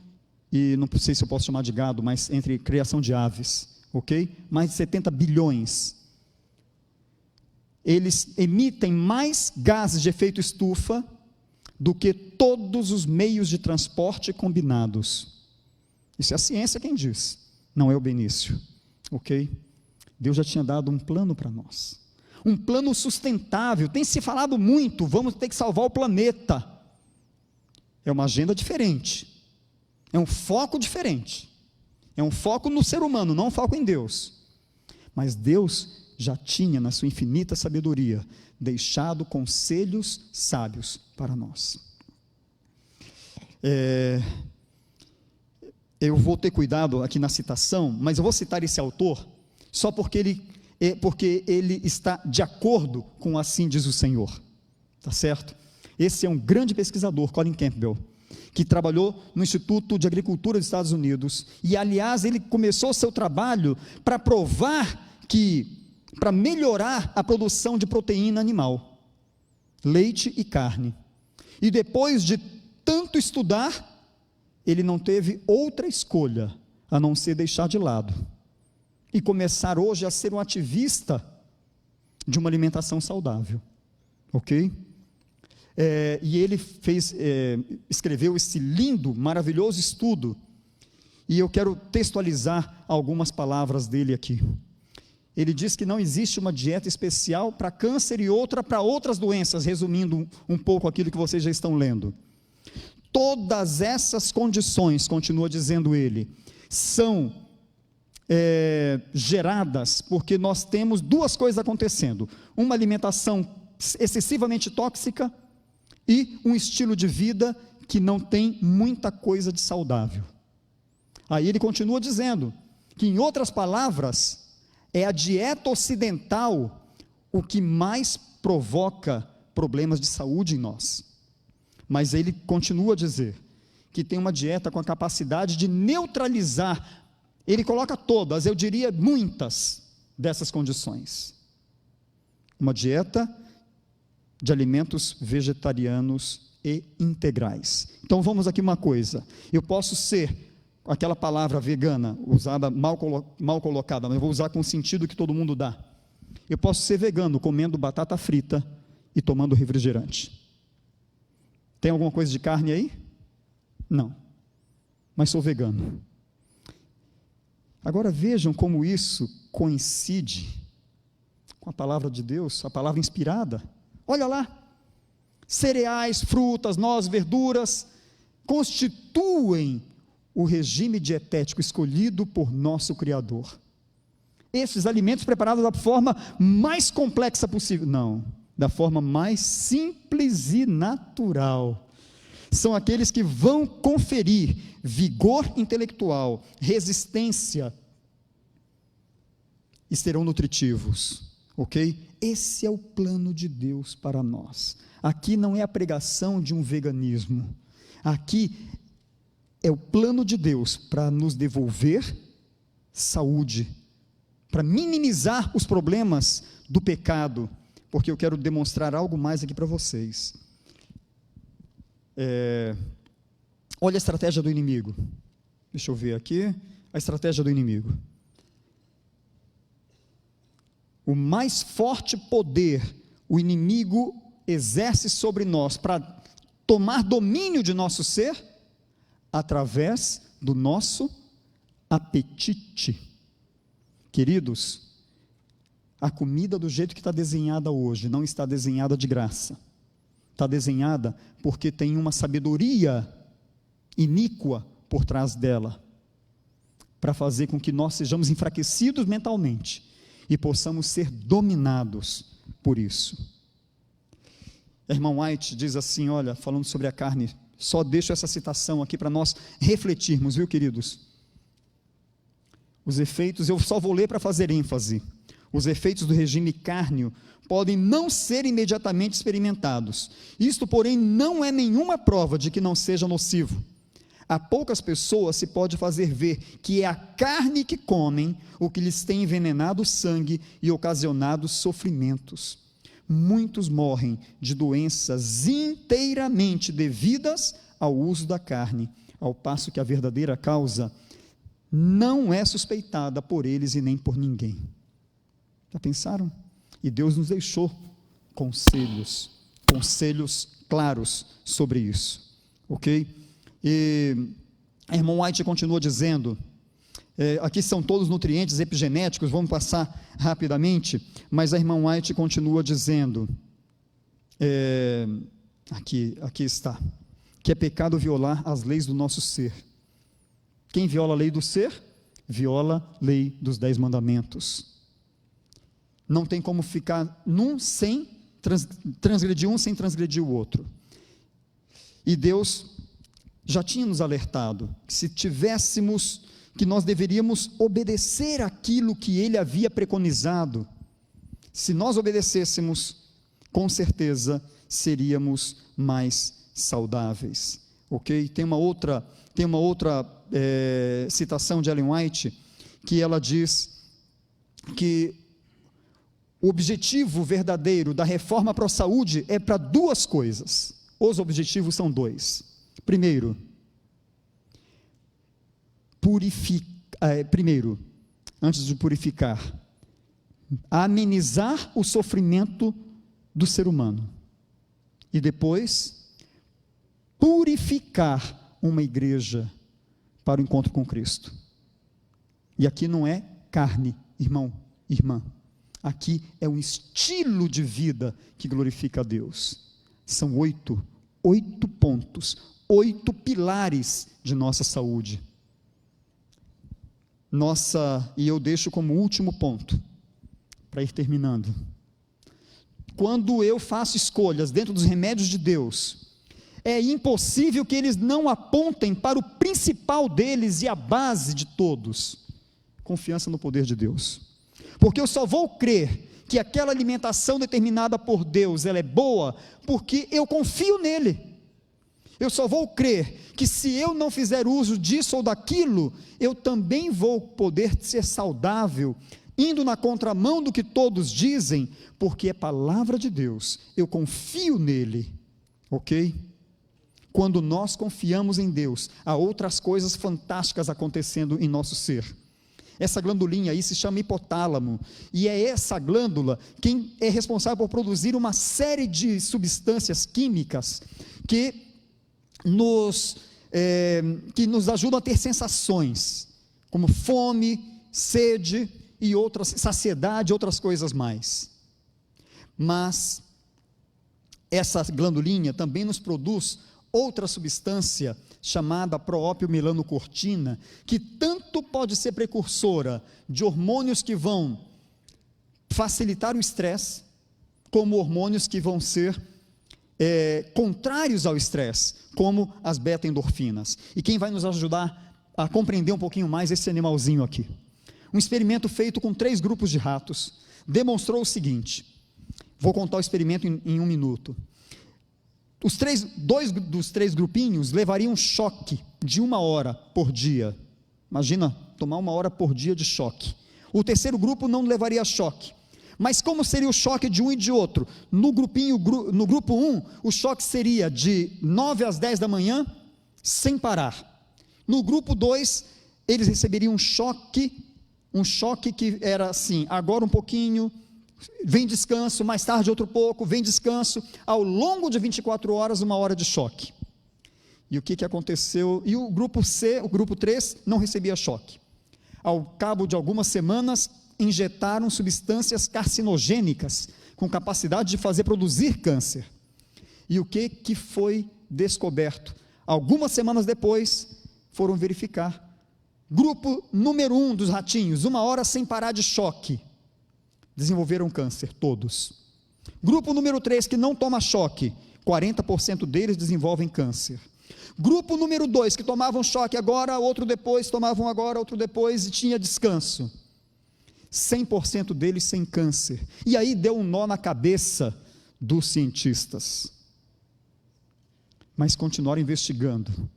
e não sei se eu posso chamar de gado, mas entre criação de aves, ok? Mais de 70 bilhões. Eles emitem mais gases de efeito estufa do que todos os meios de transporte combinados. Isso é a ciência quem diz, não é o Benício, ok? Deus já tinha dado um plano para nós, um plano sustentável. Tem se falado muito, vamos ter que salvar o planeta. É uma agenda diferente, é um foco diferente, é um foco no ser humano, não um foco em Deus. Mas Deus já tinha, na sua infinita sabedoria, deixado conselhos sábios para nós. Eu vou ter cuidado aqui na citação, mas eu vou citar esse autor só porque ele está de acordo com assim diz o Senhor, tá certo? Esse é um grande pesquisador, Colin Campbell, que trabalhou no Instituto de Agricultura dos Estados Unidos, e aliás ele começou seu trabalho para provar para melhorar a produção de proteína animal, leite e carne, e depois de tanto estudar, ele não teve outra escolha, a não ser deixar de lado, e começar hoje a ser um ativista de uma alimentação saudável, ok? E ele escreveu esse lindo, maravilhoso estudo, e eu quero textualizar algumas palavras dele aqui. Ele diz que não existe uma dieta especial para câncer e outra para outras doenças, resumindo um pouco aquilo que vocês já estão lendo. Todas essas condições, continua dizendo ele, são geradas porque nós temos duas coisas acontecendo: uma alimentação excessivamente tóxica e um estilo de vida que não tem muita coisa de saudável. Aí ele continua dizendo que, em outras palavras, é a dieta ocidental o que mais provoca problemas de saúde em nós. Mas ele continua a dizer que tem uma dieta com a capacidade de neutralizar, ele coloca todas, eu diria muitas dessas condições. Uma dieta de alimentos vegetarianos e integrais. Então vamos aqui uma coisa, eu posso ser, aquela palavra vegana, usada mal colocada, mas eu vou usar com o sentido que todo mundo dá. Eu posso ser vegano comendo batata frita e tomando refrigerante. Tem alguma coisa de carne aí? Não, mas sou vegano. Agora vejam como isso coincide com a palavra de Deus, a palavra inspirada. Olha lá, cereais, frutas, nozes, verduras, constituem o regime dietético escolhido por nosso Criador. Esses alimentos preparados da forma mais complexa possível, não, da forma mais simples e natural, são aqueles que vão conferir vigor intelectual, resistência, e serão nutritivos, ok? Esse é o plano de Deus para nós. Aqui não é a pregação de um veganismo, aqui é o plano de Deus para nos devolver saúde, para minimizar os problemas do pecado, porque eu quero demonstrar algo mais aqui para vocês. Olha a estratégia do inimigo. Deixa eu ver aqui, a estratégia do inimigo. O mais forte poder o inimigo exerce sobre nós para tomar domínio de nosso ser, através do nosso apetite. Queridos, a comida do jeito que está desenhada hoje, não está desenhada de graça, está desenhada porque tem uma sabedoria iníqua por trás dela, para fazer com que nós sejamos enfraquecidos mentalmente, e possamos ser dominados por isso. Irmão White diz assim, olha, falando sobre a carne, só deixo essa citação aqui para nós refletirmos, viu, queridos? Os efeitos, eu só vou ler para fazer ênfase. Os efeitos do regime cárneo podem não ser imediatamente experimentados. Isto, porém, não é nenhuma prova de que não seja nocivo. A poucas pessoas se pode fazer ver que é a carne que comem o que lhes tem envenenado o sangue e ocasionado sofrimentos. Muitos morrem de doenças inteiramente devidas ao uso da carne, ao passo que a verdadeira causa não é suspeitada por eles e nem por ninguém. Já pensaram? E Deus nos deixou conselhos claros sobre isso, ok? E a irmã White continua dizendo, Aqui são todos nutrientes epigenéticos, vamos passar rapidamente, mas a irmã White continua dizendo, aqui está, que é pecado violar as leis do nosso ser. Quem viola a lei do ser, viola a lei dos 10 mandamentos. Não tem como ficar num sem transgredir um sem transgredir o outro. E Deus já tinha nos alertado que se tivéssemos, que nós deveríamos obedecer aquilo que Ele havia preconizado. Se nós obedecêssemos, com certeza seríamos mais saudáveis. Ok? Tem uma outra citação de Ellen White, que ela diz que o objetivo verdadeiro da reforma para a saúde é para 2 coisas. Os objetivos são 2. Primeiro, antes de purificar, amenizar o sofrimento do ser humano. E depois, purificar uma igreja para o encontro com Cristo. E aqui não é carne, irmão, irmã. Aqui é um estilo de vida que glorifica a Deus. São 8 pontos, 8 pilares de nossa saúde. E eu deixo como último ponto, para ir terminando. Quando eu faço escolhas dentro dos remédios de Deus, é impossível que eles não apontem para o principal deles e a base de todos: confiança no poder de Deus. Porque eu só vou crer que aquela alimentação determinada por Deus, ela é boa, porque eu confio nele. Eu só vou crer que se eu não fizer uso disso ou daquilo, eu também vou poder ser saudável, indo na contramão do que todos dizem, porque é palavra de Deus, eu confio nele, ok? Quando nós confiamos em Deus, há outras coisas fantásticas acontecendo em nosso ser. Essa glandulinha aí se chama hipotálamo, e é essa glândula quem é responsável por produzir uma série de substâncias químicas que nos ajudam a ter sensações, como fome, sede e outras, saciedade, outras coisas mais. Mas essa glandulinha também nos produz outra substância chamada proópio-melanocortina, que tanto pode ser precursora de hormônios que vão facilitar o estresse, como hormônios que vão ser contrários ao estresse, como as beta-endorfinas. E quem vai nos ajudar a compreender um pouquinho mais esse animalzinho aqui? Um experimento feito com 3 grupos de ratos demonstrou o seguinte. Vou contar o experimento em 1 minuto. Dois dos 3 grupinhos levariam um choque de 1 hora por dia. Imagina tomar 1 hora por dia de choque. O terceiro grupo não levaria choque. Mas como seria o choque de um e de outro? No grupo 1, o choque seria de 9 às 10 da manhã, sem parar. No grupo 2, eles receberiam um choque que era assim, agora um pouquinho, vem descanso, mais tarde outro pouco, vem descanso, ao longo de 24 horas, 1 hora de choque. E o que aconteceu? E o grupo C, o grupo 3, não recebia choque. Ao cabo de algumas semanas, injetaram substâncias carcinogênicas, com capacidade de fazer produzir câncer. E o que foi descoberto? Algumas semanas depois, foram verificar. Grupo número 1 dos ratinhos, 1 hora sem parar de choque, desenvolveram câncer, todos. Grupo número 3, que não toma choque, 40% deles desenvolvem câncer. Grupo número 2, que tomavam choque agora, outro depois, tomavam agora, outro depois, e tinha descanso. 100% deles sem câncer. E aí deu um nó na cabeça dos cientistas. Mas continuaram investigando.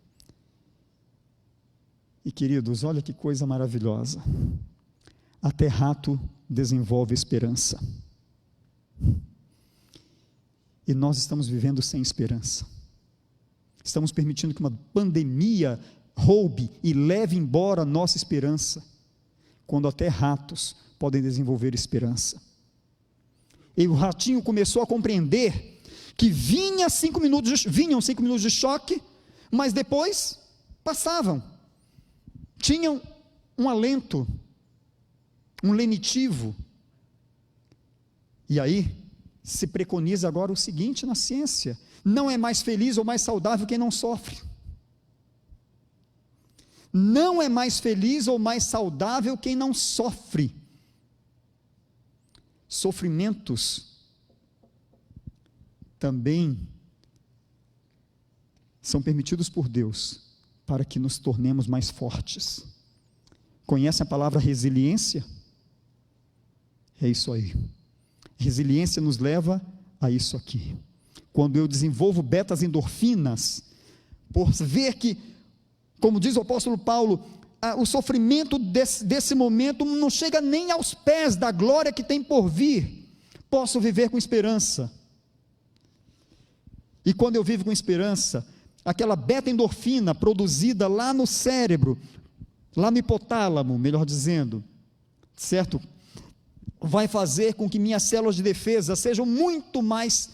E queridos, olha que coisa maravilhosa. Até rato desenvolve esperança. E nós estamos vivendo sem esperança. Estamos permitindo que uma pandemia roube e leve embora a nossa esperança, quando até ratos podem desenvolver esperança. E o ratinho começou a compreender que vinham 5 minutos de choque, mas depois passavam. Tinham um alento, um lenitivo. E aí, se preconiza agora o seguinte na ciência: não é mais feliz ou mais saudável quem não sofre. Não é mais feliz ou mais saudável quem não sofre. Sofrimentos também são permitidos por Deus para que nos tornemos mais fortes. Conhece a palavra resiliência? É isso aí. Resiliência nos leva a isso aqui. Quando eu desenvolvo betas-endorfinas, por ver que, como diz o apóstolo Paulo, o sofrimento desse momento não chega nem aos pés da glória que tem por vir, posso viver com esperança. E quando eu vivo com esperança, aquela beta-endorfina produzida lá no cérebro, lá no hipotálamo, melhor dizendo, certo? Vai fazer com que minhas células de defesa sejam muito mais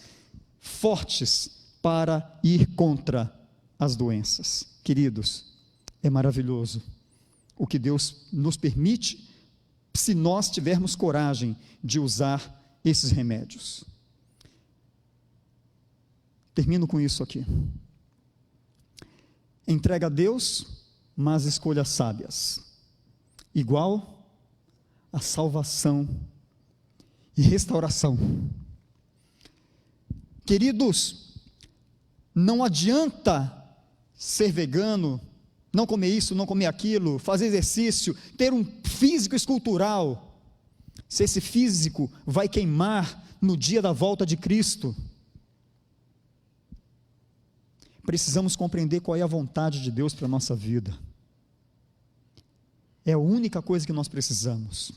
fortes para ir contra as doenças. Queridos, é maravilhoso o que Deus nos permite, se nós tivermos coragem de usar esses remédios. Termino com isso aqui. Entrega a Deus, mas escolhas sábias, igual a salvação e restauração. Queridos, não adianta ser vegano, não comer isso, não comer aquilo, fazer exercício, ter um físico escultural, se esse físico vai queimar no dia da volta de Cristo. Precisamos compreender qual é a vontade de Deus para a nossa vida. É a única coisa que nós precisamos.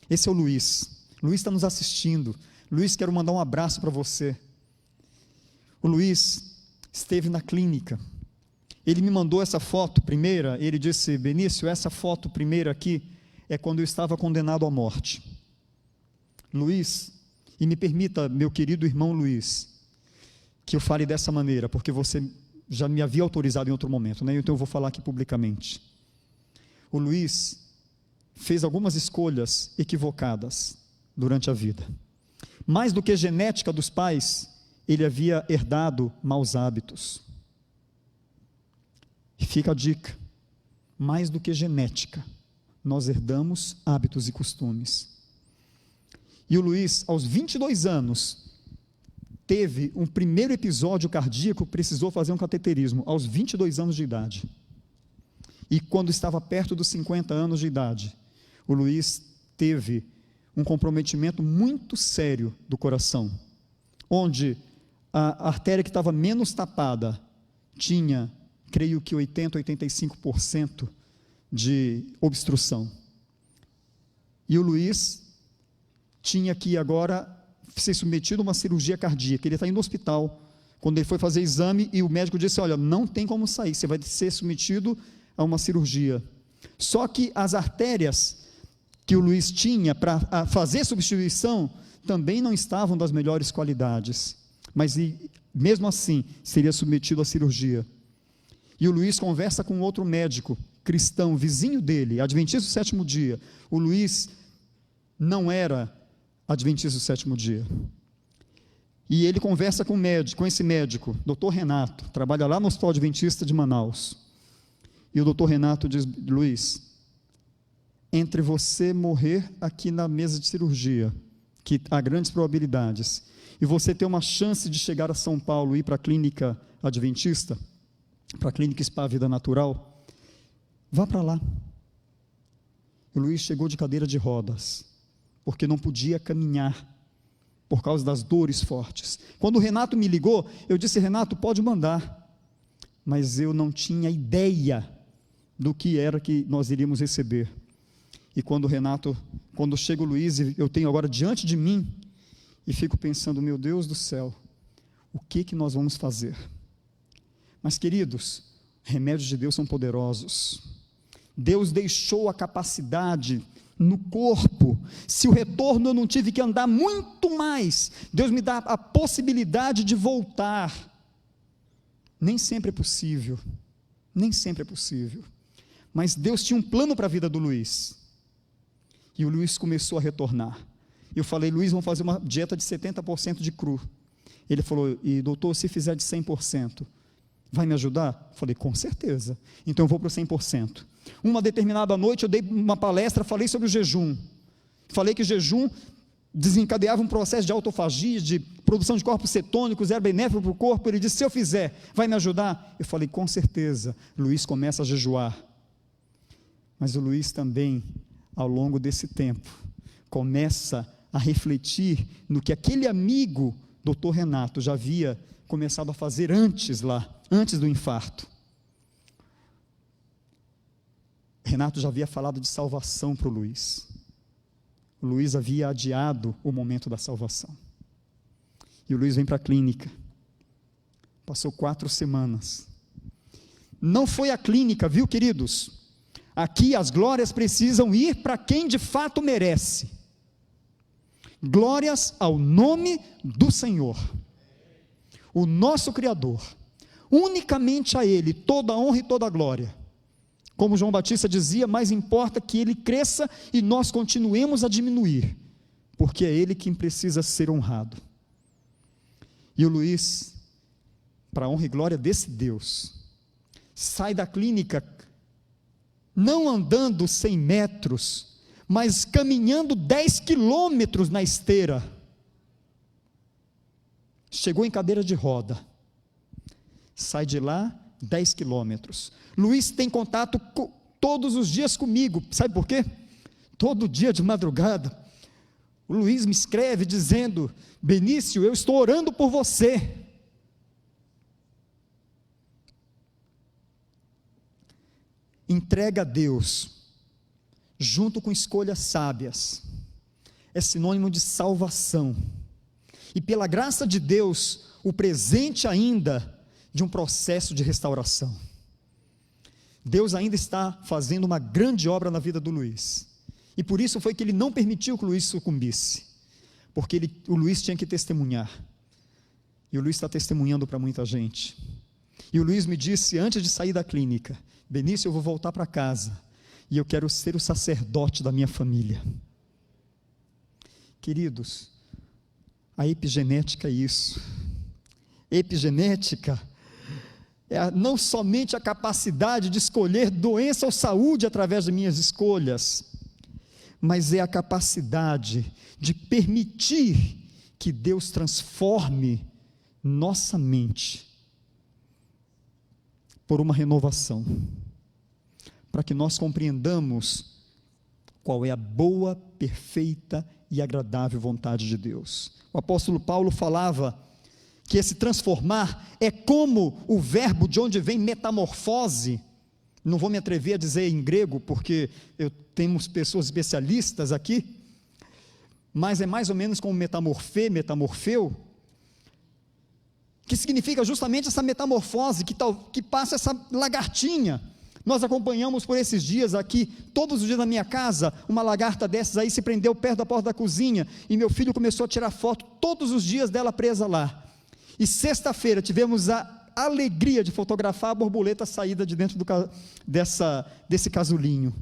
Esse é o Luiz. Luiz está nos assistindo. Luiz, quero mandar um abraço para você. O Luiz esteve na clínica. Ele me mandou essa foto primeira. Ele disse: Benício, essa foto primeira aqui é quando eu estava condenado à morte. Luiz, e me permita, meu querido irmão Luiz, que eu fale dessa maneira, porque você já me havia autorizado em outro momento, né? Então eu vou falar aqui publicamente. O Luiz fez algumas escolhas equivocadas durante a vida. Mais do que genética dos pais, ele havia herdado maus hábitos. E fica a dica: mais do que genética, nós herdamos hábitos e costumes. E o Luiz, aos 22 anos, teve um primeiro episódio cardíaco, precisou fazer um cateterismo, aos 22 anos de idade. E quando estava perto dos 50 anos de idade, o Luiz teve um comprometimento muito sério do coração, onde a artéria que estava menos tapada tinha, creio que 80%, 85% de obstrução. E o Luiz tinha que agora ser submetido a uma cirurgia cardíaca. Ele está indo no hospital, quando ele foi fazer exame, e o médico disse: olha, não tem como sair, você vai ser submetido a uma cirurgia. Só que as artérias que o Luiz tinha para fazer substituição também não estavam das melhores qualidades, mas mesmo assim seria submetido à cirurgia. E o Luiz conversa com outro médico cristão, vizinho dele, adventista do sétimo dia. O Luiz não era adventista do sétimo dia. E ele conversa com esse médico, Dr. Renato, trabalha lá no Hospital Adventista de Manaus. E o Dr. Renato diz: Luiz, entre você morrer aqui na mesa de cirurgia, que há grandes probabilidades, e você ter uma chance de chegar a São Paulo e ir para a clínica adventista, para a clínica Spa Vida Natural, vá para lá. O Luiz chegou de cadeira de rodas, porque não podia caminhar, por causa das dores fortes. Quando o Renato me ligou, eu disse: Renato, pode mandar. Mas eu não tinha ideia do que era que nós iríamos receber. E quando chega o Luiz, eu tenho agora diante de mim, e fico pensando: meu Deus do céu, o que nós vamos fazer? Mas, queridos, remédios de Deus são poderosos. Deus deixou a capacidade no corpo. Se o retorno eu não tive que andar muito mais, Deus me dá a possibilidade de voltar. Nem sempre é possível, Mas Deus tinha um plano para a vida do Luiz. E o Luiz começou a retornar. Eu falei: Luiz, vamos fazer uma dieta de 70% de cru. Ele falou: e doutor, se fizer de 100%, vai me ajudar? Eu falei: com certeza. Então eu vou para o 100%. Uma determinada noite eu dei uma palestra, falei sobre o jejum. Falei que o jejum desencadeava um processo de autofagia, de produção de corpos cetônicos, era benéfico para o corpo. Ele disse: se eu fizer, vai me ajudar? Eu falei: com certeza. Luiz começa a jejuar. Mas o Luiz também, ao longo desse tempo, começa a refletir no que aquele amigo, doutor Renato, já havia começado a fazer antes do infarto. Renato já havia falado de salvação para o Luiz. O Luiz havia adiado o momento da salvação. E o Luiz vem para a clínica. Passou 4 semanas. Não foi a clínica, viu, queridos? Aqui as glórias precisam ir para quem de fato merece. Glórias ao nome do Senhor, o nosso Criador. Unicamente a Ele toda a honra e toda a glória. Como João Batista dizia, mais importa que Ele cresça e nós continuemos a diminuir, porque é Ele quem precisa ser honrado. E o Luiz, para a honra e glória desse Deus, sai da clínica, não andando 100 metros, mas caminhando 10 quilômetros na esteira. Chegou em cadeira de roda, sai de lá 10 quilômetros. Luiz tem contato todos os dias comigo, sabe por quê? Todo dia de madrugada, o Luiz me escreve dizendo: Benício, eu estou orando por você. Entrega a Deus, junto com escolhas sábias, é sinônimo de salvação, e pela graça de Deus, o presente ainda de um processo de restauração. Deus ainda está fazendo uma grande obra na vida do Luiz, e por isso foi que Ele não permitiu que o Luiz sucumbisse, porque o Luiz tinha que testemunhar, e o Luiz está testemunhando para muita gente. E o Luiz me disse, antes de sair da clínica: Benício, eu vou voltar para casa, e eu quero ser o sacerdote da minha família. Queridos, a epigenética é isso. Epigenética é não somente a capacidade de escolher doença ou saúde através de minhas escolhas, mas é a capacidade de permitir que Deus transforme nossa mente por uma renovação, para que nós compreendamos qual é a boa, perfeita e agradável vontade de Deus. O apóstolo Paulo falava que esse transformar é como o verbo de onde vem metamorfose. Não vou me atrever a dizer em grego, porque temos pessoas especialistas aqui, mas é mais ou menos como metamorfeu, que significa justamente essa metamorfose, que passa essa lagartinha. Nós acompanhamos por esses dias aqui, todos os dias na minha casa, uma lagarta dessas aí se prendeu perto da porta da cozinha, e meu filho começou a tirar foto todos os dias dela presa lá. E sexta-feira tivemos a alegria de fotografar a borboleta saída de dentro desse casulinho.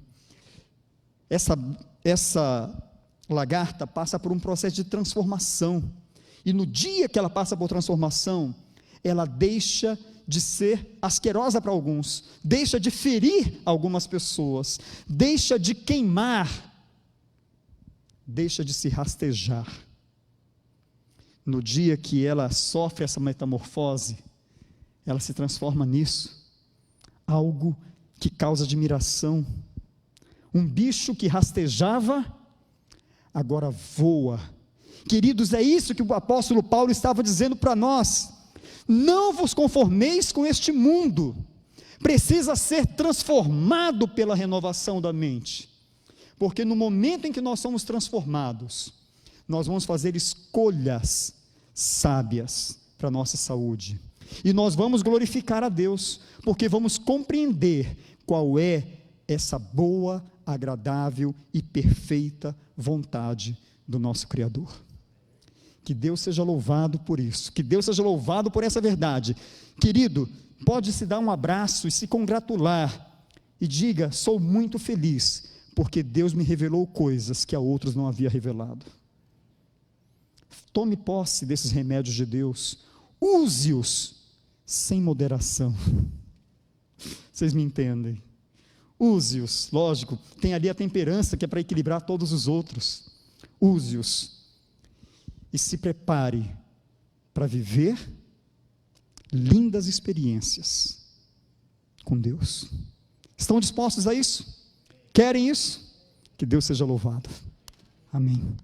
Essa lagarta passa por um processo de transformação, e no dia que ela passa por transformação, ela deixa de ser asquerosa para alguns, deixa de ferir algumas pessoas, deixa de queimar, deixa de se rastejar. No dia que ela sofre essa metamorfose, ela se transforma nisso, algo que causa admiração. Um bicho que rastejava, agora voa. Queridos, é isso que o apóstolo Paulo estava dizendo para nós: não vos conformeis com este mundo, precisa ser transformado pela renovação da mente, porque no momento em que nós somos transformados, nós vamos fazer escolhas sábias para a nossa saúde, e nós vamos glorificar a Deus, porque vamos compreender qual é essa boa, agradável e perfeita vontade do nosso Criador. Que Deus seja louvado por isso, que Deus seja louvado por essa verdade. Querido, pode se dar um abraço e se congratular, e diga: sou muito feliz, porque Deus me revelou coisas que a outros não havia revelado. Tome posse desses remédios de Deus, use-os sem moderação. Vocês me entendem? Use-os, lógico, tem ali a temperança que é para equilibrar todos os outros. Use-os e se prepare para viver lindas experiências com Deus. Estão dispostos a isso? Querem isso? Que Deus seja louvado. Amém.